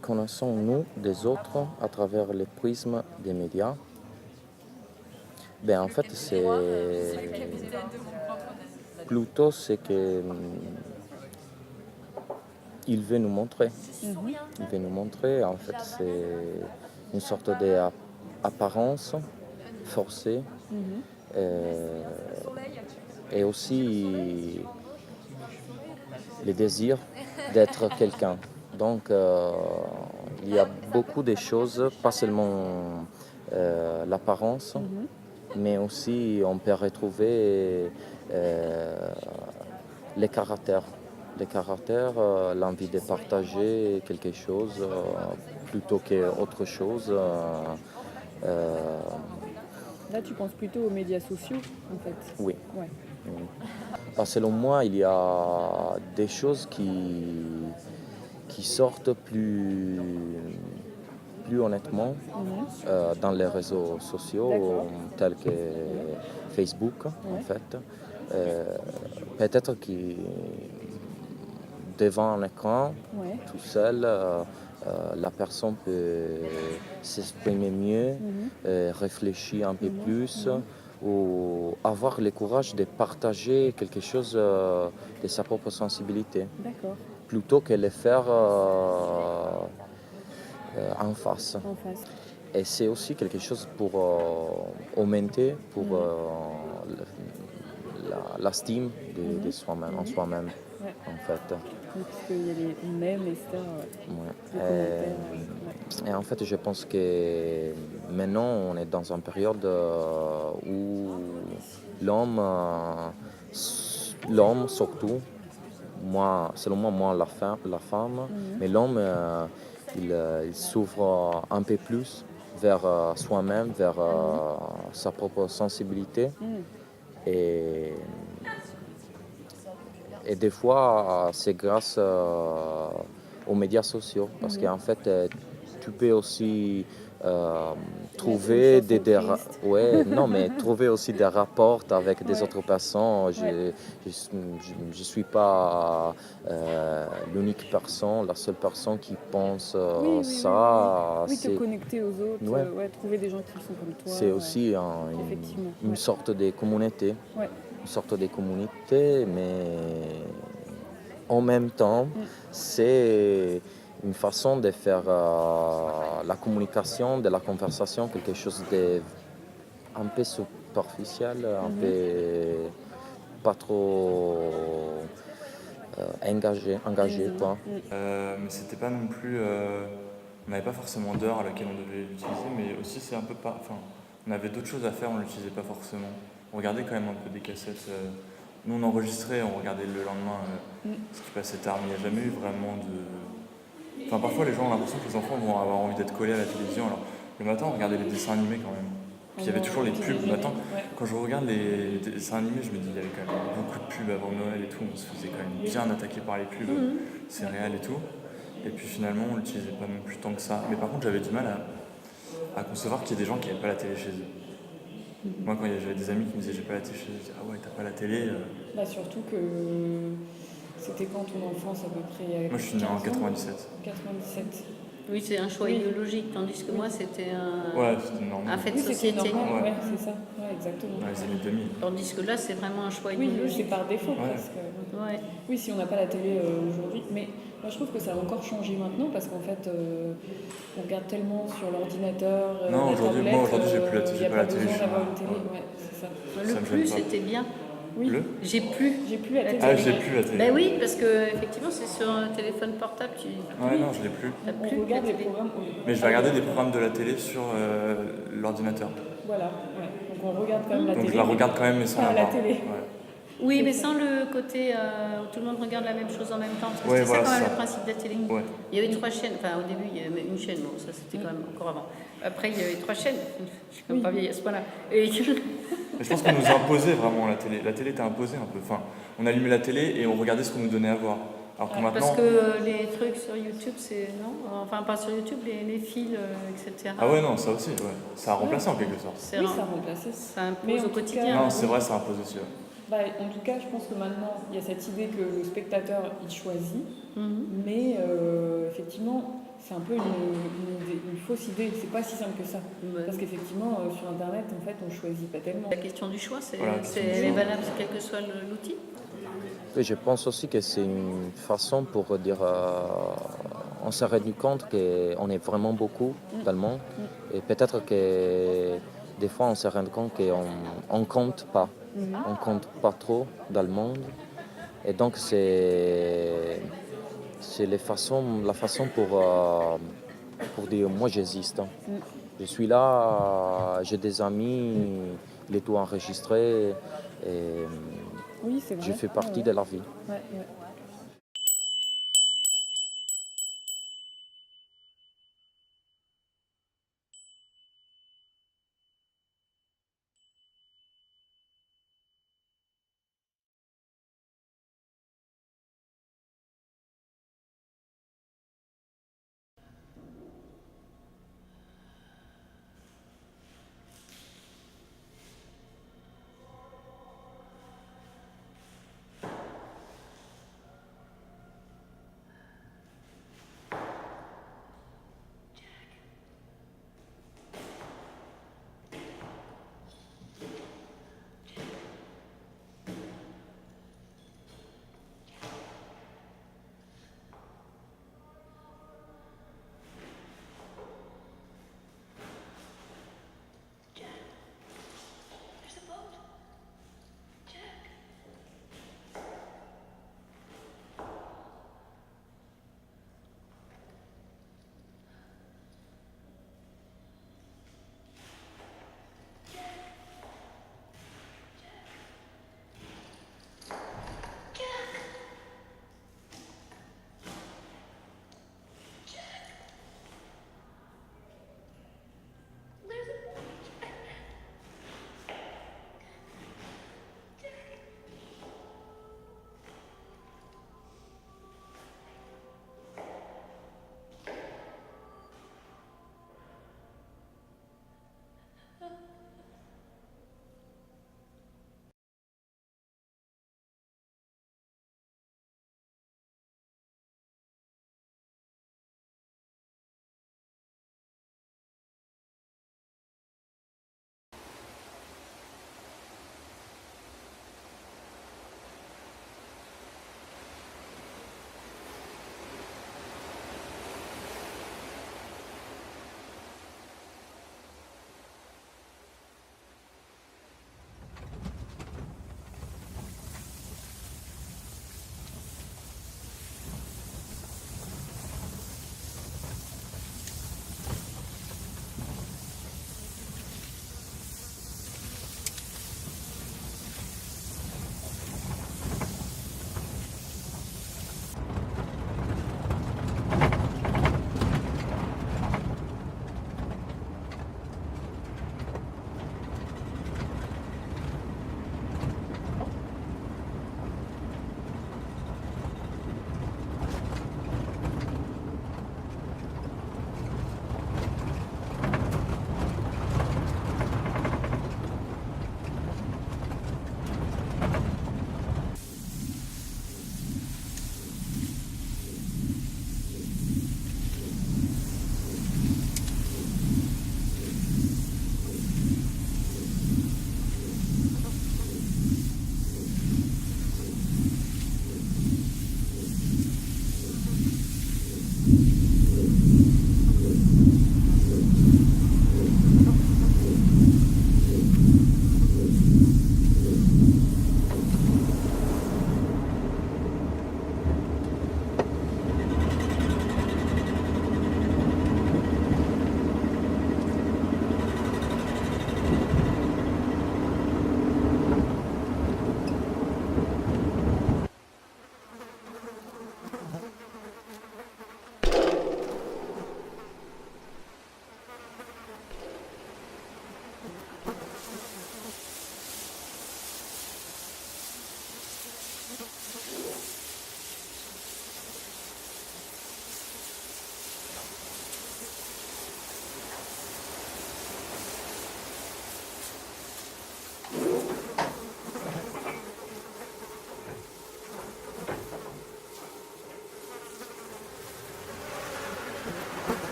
Connaissons-nous des autres à travers le prisme des médias? En fait, c'est plutôt ce que il veut nous montrer. Il veut nous montrer, en fait, c'est une sorte d'apparence forcée et aussi le désir d'être quelqu'un. Donc, il y a beaucoup de choses, pas seulement l'apparence, mais aussi on peut retrouver les caractères. Les caractères, l'envie de partager quelque chose plutôt qu'autre chose. Là, tu penses plutôt aux médias sociaux, en fait. Oui. Ouais. Selon moi, il y a des choses qui sortent plus honnêtement dans les réseaux sociaux tels que Facebook, en fait. Peut-être que devant un écran, tout seul, la personne peut s'exprimer mieux, réfléchir un peu plus, ou avoir le courage de partager quelque chose de sa propre sensibilité, D'accord, plutôt que le faire en face. en face. Et c'est aussi quelque chose pour augmenter pour l'estime de soi-même, en soi-même, Ouais. en fait. Oui, puisqu'il y a les mèmes, etc. Ouais. Les commentaires. Et en fait, je pense que maintenant, on est dans une période où l'homme, surtout, selon moi, la femme, mais l'homme, il s'ouvre un peu plus vers soi-même, vers sa propre sensibilité. Et des fois, c'est grâce aux médias sociaux, parce qu'en fait, tu peux aussi trouver trouver aussi des rapports avec des autres personnes. Je suis pas l'unique personne, la seule personne qui pense ça. Oui, te connecter aux autres, trouver des gens qui sont comme toi. C'est aussi une sorte de communauté. Ouais. Une sorte de communauté, mais en même temps, c'est une façon de faire la communication, de la conversation, quelque chose de un peu superficiel, un peu pas trop engagé quoi. Mais c'était pas non plus. On n'avait pas forcément d'heure à laquelle on devait l'utiliser, mais aussi c'est un peu pas. Enfin, on avait d'autres choses à faire, on l'utilisait pas forcément. On regardait quand même un peu des cassettes. Nous on enregistrait, on regardait le lendemain ce qui passait tard, mais il n'y a jamais eu vraiment de. Enfin, parfois les gens ont l'impression que les enfants vont avoir envie d'être collés à la télévision. Alors, le matin, on regardait les dessins animés quand même. Puis il y avait toujours les pubs le matin. Quand je regarde les dessins animés, je me dis il y avait quand même beaucoup de pubs avant Noël et tout. On se faisait quand même bien attaquer par les pubs, céréales et tout. Et puis finalement, on l'utilisait pas non plus tant que ça. Mais par contre, j'avais du mal à concevoir qu'il y ait des gens qui n'avaient pas la télé chez eux. Moi, quand j'avais des amis qui me disaient j'ai pas la télé chez eux, je disais ah ouais, t'as pas la télé. Surtout que c'était quand ton enfance à peu près. Moi, je suis né en 97. 97. Oui, c'est un choix idéologique, tandis que moi, c'était un fait de société. Ouais, c'est ça, exactement. Les années 2000. Tandis que là, c'est vraiment un choix idéologique. Oui, c'est par défaut presque. Ouais. Oui, si on n'a pas la télé aujourd'hui. Mais moi, je trouve que ça a encore changé maintenant parce qu'en fait, on regarde tellement sur l'ordinateur. Non, aujourd'hui, j'ai plus la télé. Il n'y a pas besoin d'avoir une télé. Ouais, c'est ça. Le plus, c'était bien. Oui. J'ai plus la télé. Ah, j'ai plus la télé. Ben oui, parce que effectivement, c'est sur un téléphone portable. Ouais, non, je l'ai plus. On regarde les programmes. Mais je vais regarder des programmes de la télé sur l'ordinateur. Voilà, ouais. Donc on regarde quand même la télé. Donc je la regarde quand même, mais sans la télé. Ouais. Oui, mais sans le côté où tout le monde regarde la même chose en même temps. Parce que c'était ça quand même le principe de la télé. Ouais. Il y avait 3 chaînes. Enfin, au début, il y avait une chaîne. Bon, ça c'était quand même encore avant. Après, il y avait 3 chaînes. Je suis quand même pas vieille à ce point-là. Et... Mais je pense qu'on nous imposait vraiment la télé. La télé était imposée un peu. Enfin, on allumait la télé et on regardait ce qu'on nous donnait à voir. Alors que maintenant... Parce que les trucs sur YouTube, c'est... Non, enfin, pas sur YouTube, les fils, etc. Ah ouais, non, ça aussi, ouais. Ça a remplacé en quelque sorte. Oui, ça a remplacé. Ça impose au quotidien. Non, c'est vrai, ça impose aussi, ouais. En tout cas, je pense que maintenant, il y a cette idée que le spectateur, il choisit. Mais effectivement, c'est un peu une fausse idée. C'est pas si simple que ça. Parce qu'effectivement, sur Internet, en fait, on choisit pas tellement. La question du choix, c'est valable quel que soit l'outil. Et je pense aussi que c'est une façon pour dire... on s'est rendu compte qu'on est vraiment beaucoup dans le monde. Et peut-être que des fois, on s'est rendu compte qu'on ne compte pas. On ne compte pas trop dans le monde. Et donc, c'est la façon pour dire moi j'existe. Je suis là, j'ai des amis, il est tout enregistré. Et oui, c'est vrai. Je fais partie de la vie. Ouais.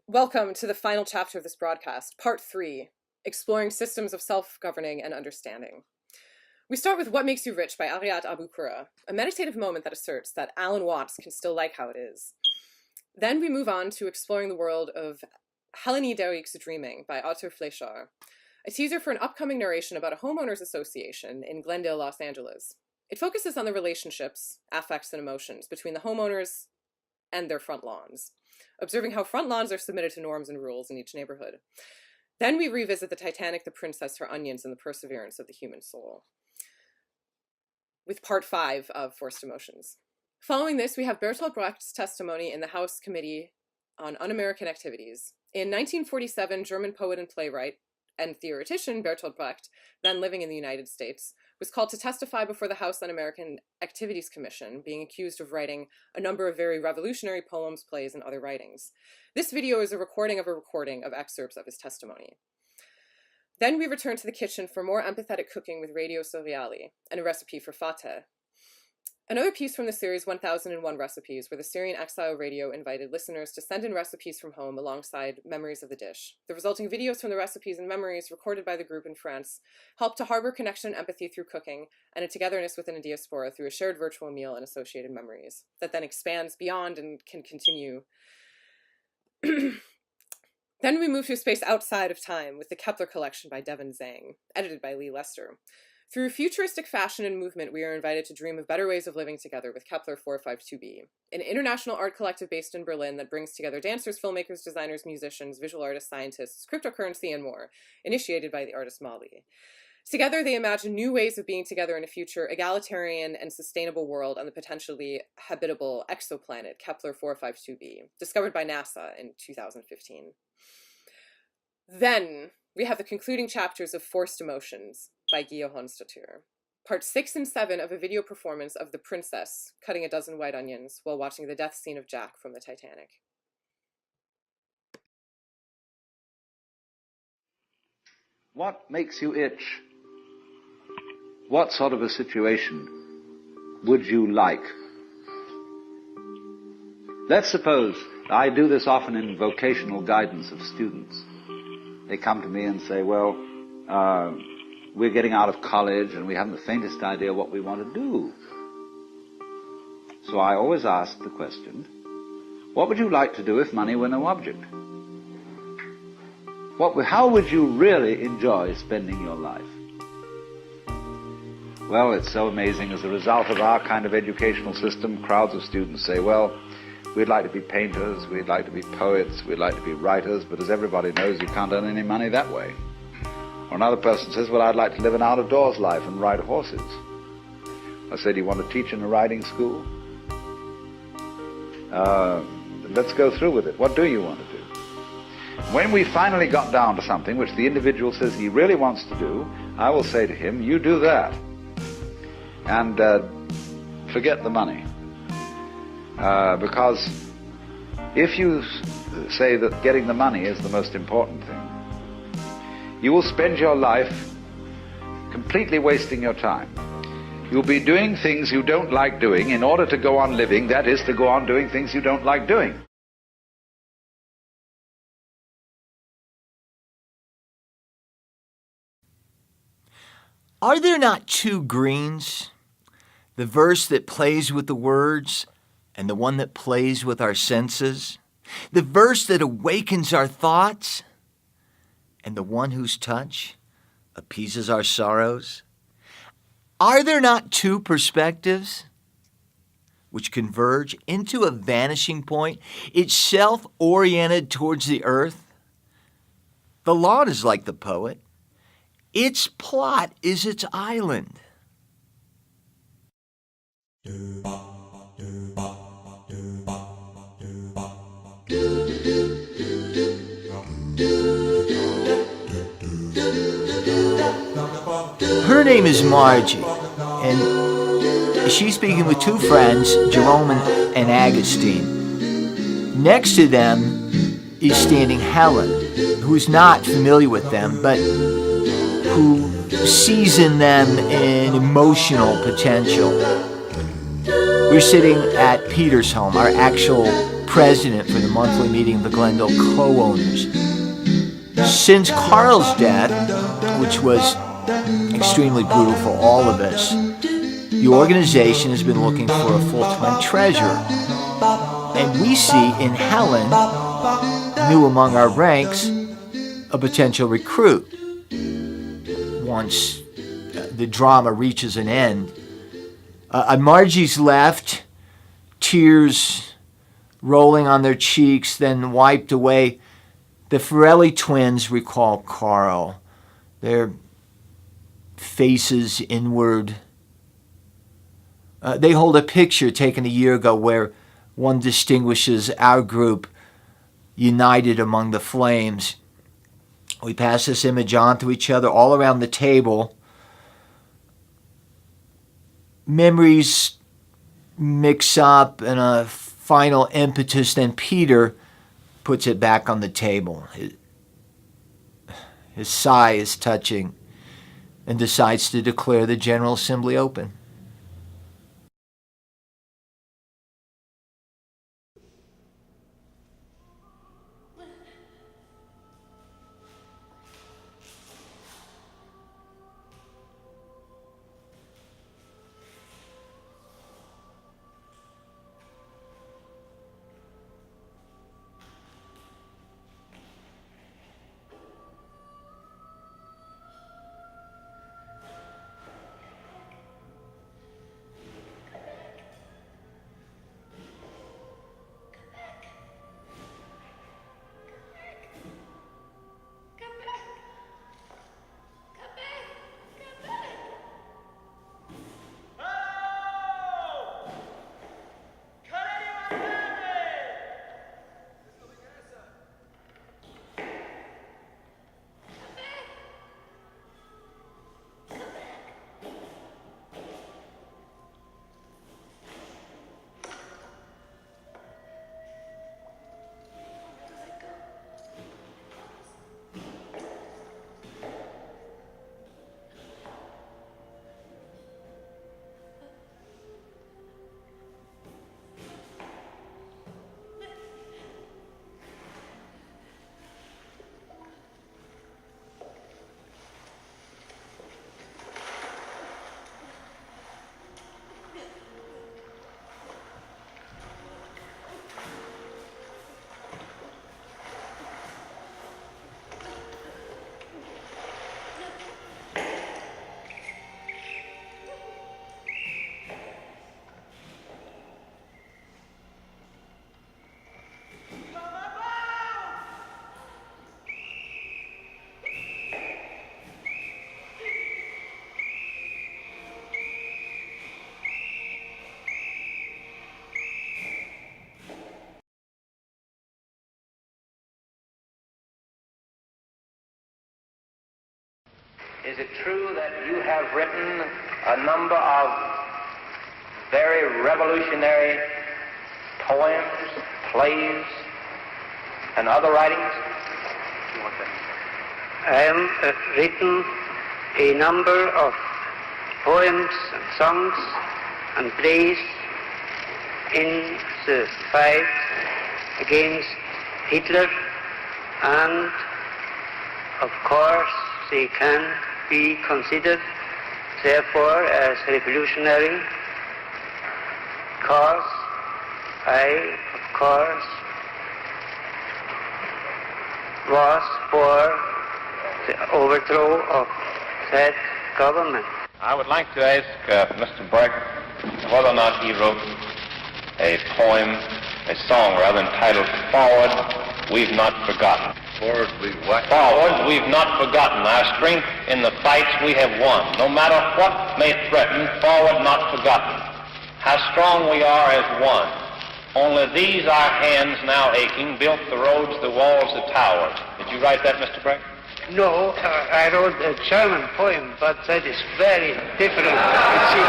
Welcome to the final chapter of this broadcast, Part 3, Exploring Systems of Self-Governing and Understanding. We start with What Makes You Rich by Ariat Abu Qura, a meditative moment that asserts that Alan Watts can still like how it is. Then we move on to exploring the world of Helene Derrick's Dreaming by Arthur Fleischer, a teaser for an upcoming narration about a homeowners association in Glendale, Los Angeles. It focuses on the relationships, affects, and emotions between the homeowners and their front lawns, observing how front lawns are submitted to norms and rules in each neighborhood. Then we revisit the Titanic, the Princess, her onions, and the perseverance of the human soul, with Part 5 of Forced Emotions. Following this, we have Bertolt Brecht's testimony in the House Committee on Un-American Activities. In 1947, German poet and playwright and theoretician Bertolt Brecht, then living in the United States, was called to testify before the House Un-American Activities Commission, being accused of writing a number of very revolutionary poems, plays, and other writings. This video is a recording of excerpts of his testimony. Then we return to the kitchen for more empathetic cooking with Radio Soriali and a recipe for fateh. Another piece from the series 1001 Recipes, where the Syrian Exile Radio invited listeners to send in recipes from home alongside memories of the dish. The resulting videos from the recipes and memories recorded by the group in France help to harbor connection and empathy through cooking and a togetherness within a diaspora through a shared virtual meal and associated memories that then expands beyond and can continue. Then we move to a space outside of time with the Kepler Collection by Devin Zhang, edited by Lee Lester. Through futuristic fashion and movement, we are invited to dream of better ways of living together with Kepler 452b, an international art collective based in Berlin that brings together dancers, filmmakers, designers, musicians, visual artists, scientists, cryptocurrency, and more, initiated by the artist Mali. Together, they imagine new ways of being together in a future egalitarian and sustainable world on the potentially habitable exoplanet Kepler 452b, discovered by NASA in 2015. Then we have the concluding chapters of Forced Emotions by Guillaume Honstateur, Part 6 and 7 of a video performance of the princess cutting a dozen white onions while watching the death scene of Jack from the Titanic. What makes you itch? What sort of a situation would you like? Let's suppose, I do this often in vocational guidance of students. They come to me and say, well, we're getting out of college and we haven't the faintest idea what we want to do. So I always ask the question, what would you like to do if money were no object? How would you really enjoy spending your life? Well, it's so amazing. As a result of our kind of educational system, crowds of students say, well, we'd like to be painters, we'd like to be poets, we'd like to be writers, but as everybody knows, you can't earn any money that way. Or another person says, well, I'd like to live an out-of-doors life and ride horses. I say, do you want to teach in a riding school? Let's go through with it. What do you want to do? When we finally got down to something which the individual says he really wants to do, I will say to him, you do that. And forget the money. Because if you say that getting the money is the most important thing, you will spend your life completely wasting your time. You'll be doing things you don't like doing in order to go on living, that is, to go on doing things you don't like doing. Are there not two greens? The verse that plays with the words and the one that plays with our senses? The verse that awakens our thoughts and the one whose touch appeases our sorrows? Are there not two perspectives which converge into a vanishing point, itself oriented towards the earth? The lawn is like the poet. Its plot is its island. Her name is Margie, and she's speaking with two friends, Jerome and Agustine. Next to them is standing Helen, who's not familiar with them, but who sees in them an emotional potential. We're sitting at Peter's home, our actual president for the monthly meeting of the Glendale co-owners. Since Carl's death, which was extremely brutal for all of us, the organization has been looking for a full-time treasurer. And we see in Helen, new among our ranks, a potential recruit. Once the drama reaches an end. On Margie's left, tears rolling on their cheeks, then wiped away, the Farrelly twins recall Carl, their faces inward. They hold a picture taken a year ago where one distinguishes our group united among the flames. We pass this image on to each other all around the table. Memories mix up in a final impetus, then Peter puts it back on the table. His sigh is touching and decides to declare the General Assembly open. Is it true that you have written a number of very revolutionary poems, plays, and other writings? I have written a number of poems and songs and plays in the fight against Hitler, and of course they can be considered therefore as revolutionary, because I, of course, was for the overthrow of that government. I would like to ask Mr. Burke whether or not he wrote a poem, a song rather, entitled Forward, We've Not Forgotten. Forward, we've what? Forward, we've not forgotten. Our strength in the fights we have won. No matter what may threaten, forward, not forgotten. How strong we are as one. Only these our hands now aching built the roads, the walls, the towers. Did you write that, Mr. Burke? No, I wrote a German poem, but that is very different, you see,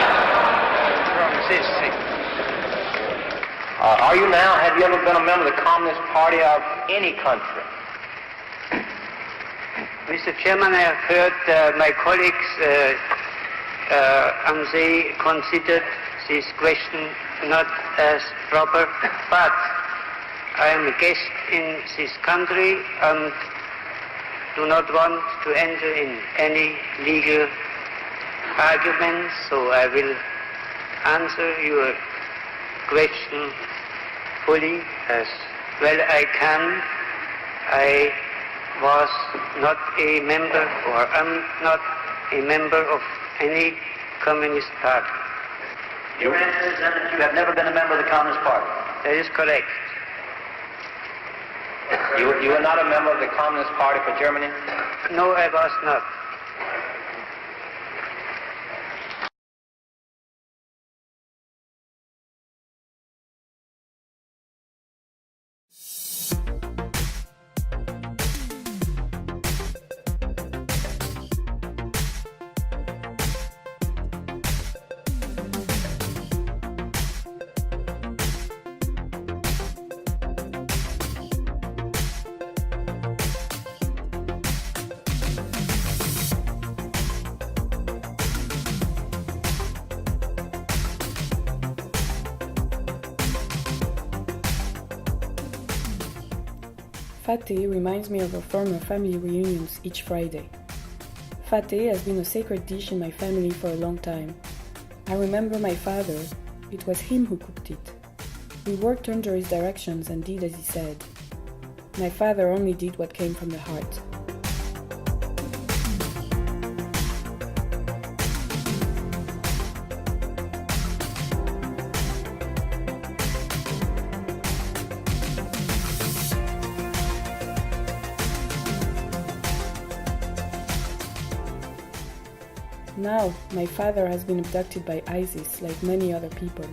from this thing. Are you now, have you ever been a member of the Communist Party of any country? Mr. Chairman, I have heard my colleagues, and they considered this question not as proper, but I am a guest in this country and do not want to enter in any legal arguments, so I will answer your question fully as well I can. I was not a member or am not a member of any Communist Party. Your answer is that you have never been a member of the Communist Party? That is correct. You were not a member of the Communist Party for Germany? No, I was not. Fateh reminds me of our former family reunions each Friday. Fateh has been a sacred dish in my family for a long time. I remember my father, it was him who cooked it. We worked under his directions and did as he said. My father only did what came from the heart. Now, my father has been abducted by ISIS like many other people.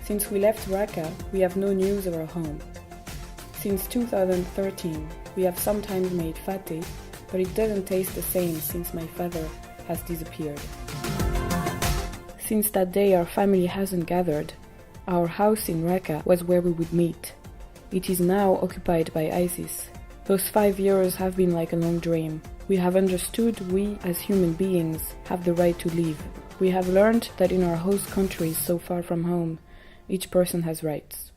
Since we left Raqqa, we have no news of our home. Since 2013, we have sometimes made fateh, but it doesn't taste the same since my father has disappeared. Since that day our family hasn't gathered. Our house in Raqqa was where we would meet. It is now occupied by ISIS. Those 5 years have been like a long dream. We have understood we, as human beings, have the right to live. We have learned that in our host countries so far from home, each person has rights.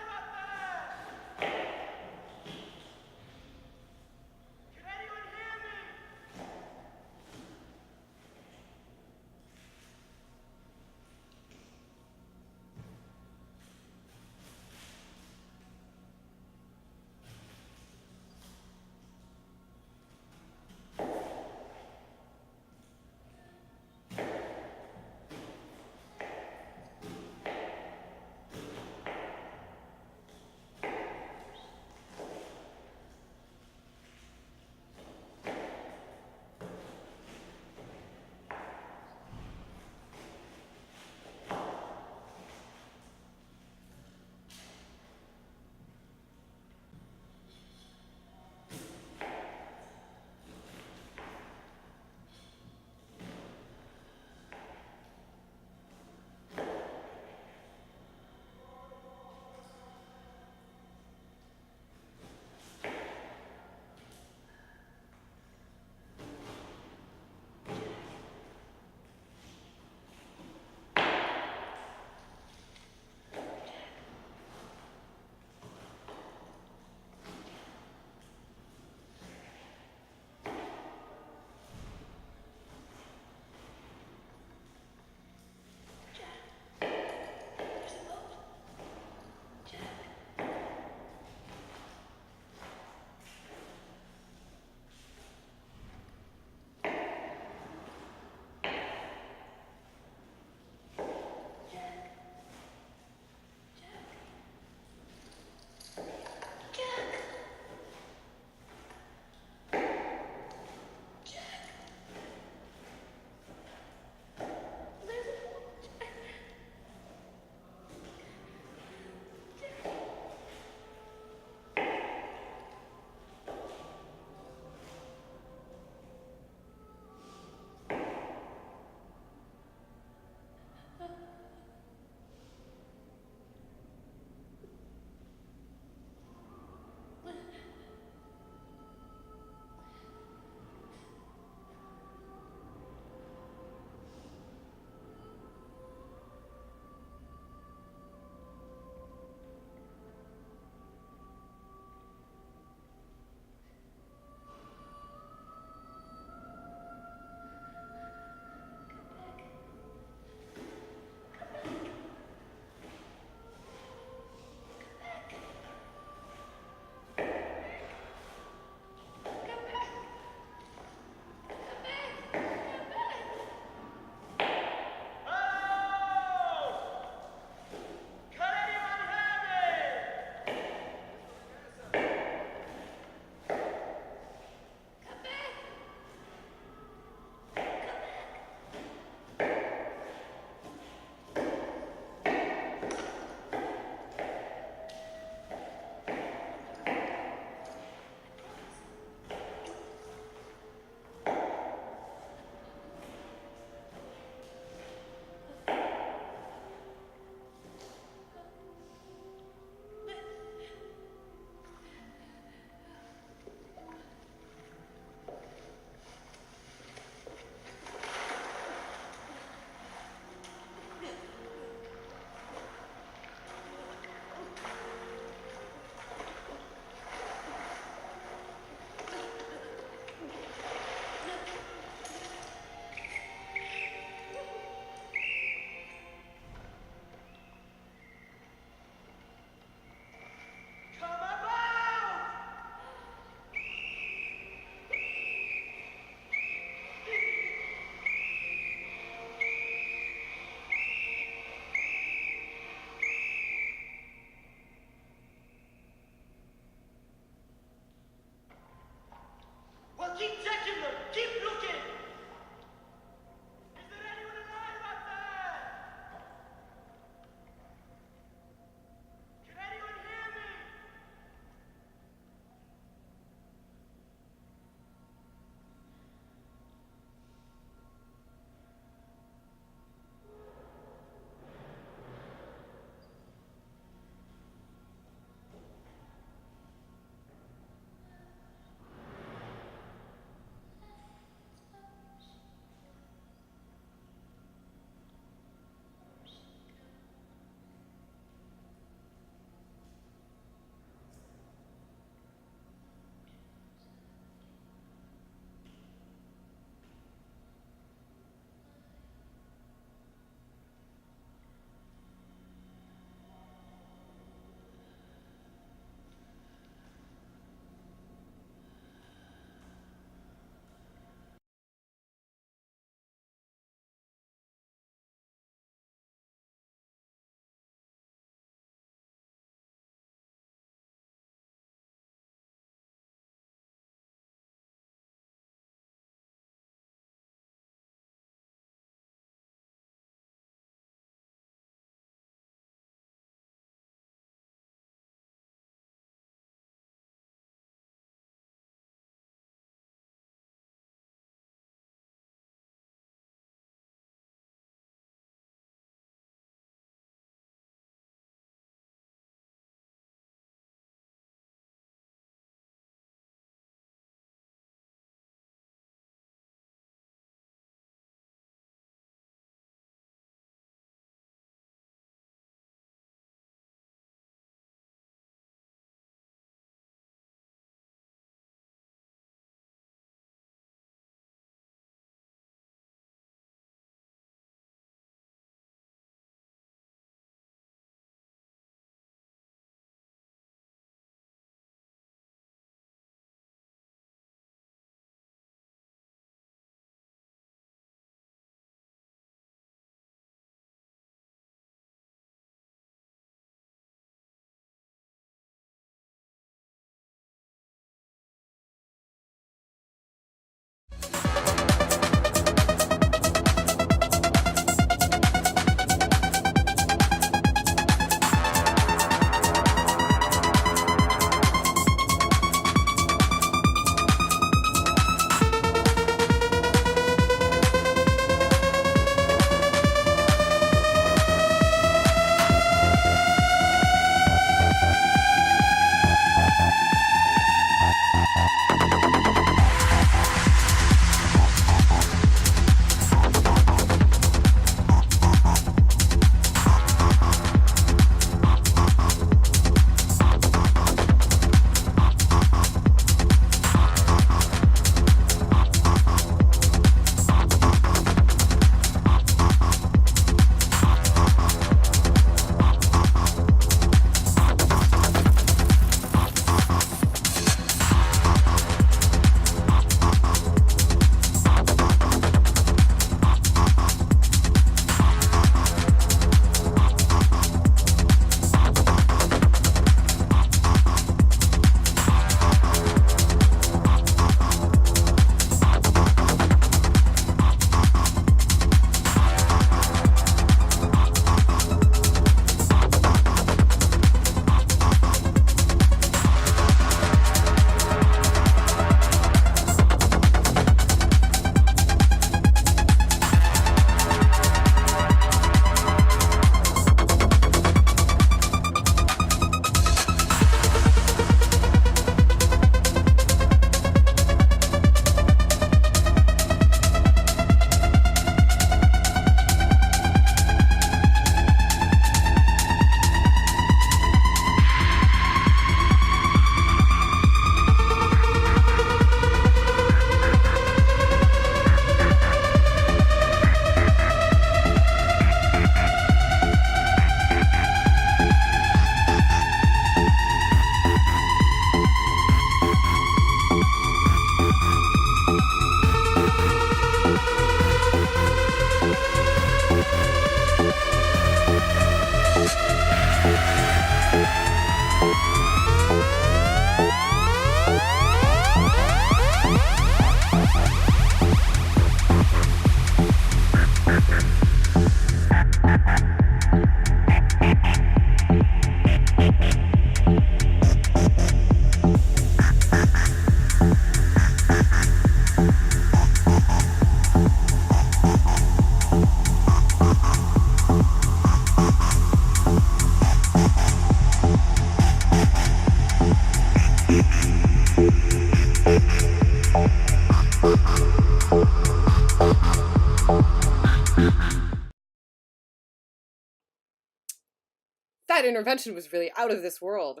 That intervention was really out of this world.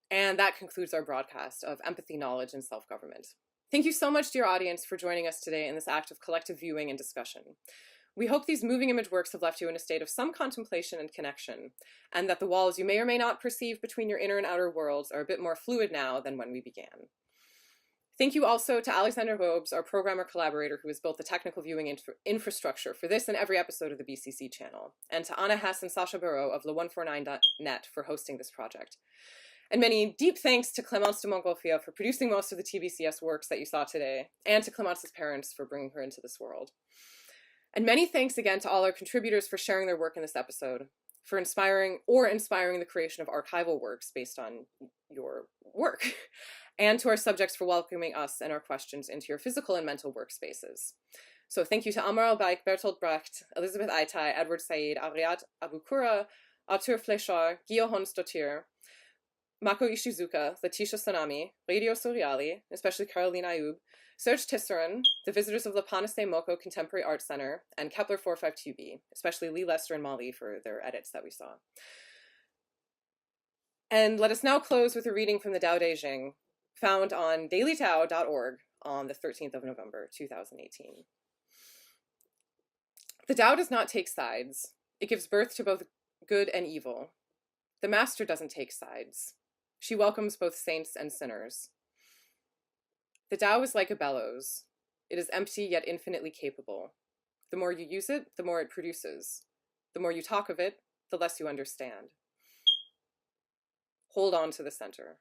And that concludes our broadcast of Empathy, Knowledge, and Self-Government. Thank you so much, dear audience, for joining us today in this act of collective viewing and discussion. We hope these moving image works have left you in a state of some contemplation and connection, and that the walls you may or may not perceive between your inner and outer worlds are a bit more fluid now than when we began. Thank you also to Alexander Robes, our programmer collaborator who has built the technical viewing infrastructure for this and every episode of the BCC channel, and to Anna Hess and Sasha Barreau of le149.net for hosting this project. And many deep thanks to Clémence de Montgolfier for producing most of the TBCS works that you saw today, and to Clémence's parents for bringing her into this world. And many thanks again to all our contributors for sharing their work in this episode, for inspiring the creation of archival works based on your work, and to our subjects for welcoming us and our questions into your physical and mental workspaces. So thank you to Amar Albaik, Bertolt Brecht, Elizabeth Aitai, Edward Said, Ariad Abukura, Arthur Fléchard, Guillaume Honsdottir, Mako Ishizuka, Letitia Sanami, Radio Soriali, especially Caroline Ayoub, Serge Tisserand, the visitors of Le Panacé Moko Contemporary Art Center, and Kepler 452b, especially Lee Lester and Molly for their edits that we saw. And let us now close with a reading from the Tao Te Ching, found on dailytao.org on the 13th of November, 2018. The Tao does not take sides. It gives birth to both good and evil. The Master doesn't take sides. She welcomes both saints and sinners. The Tao is like a bellows. It is empty yet infinitely capable. The more you use it, the more it produces. The more you talk of it, the less you understand. Hold on to the center.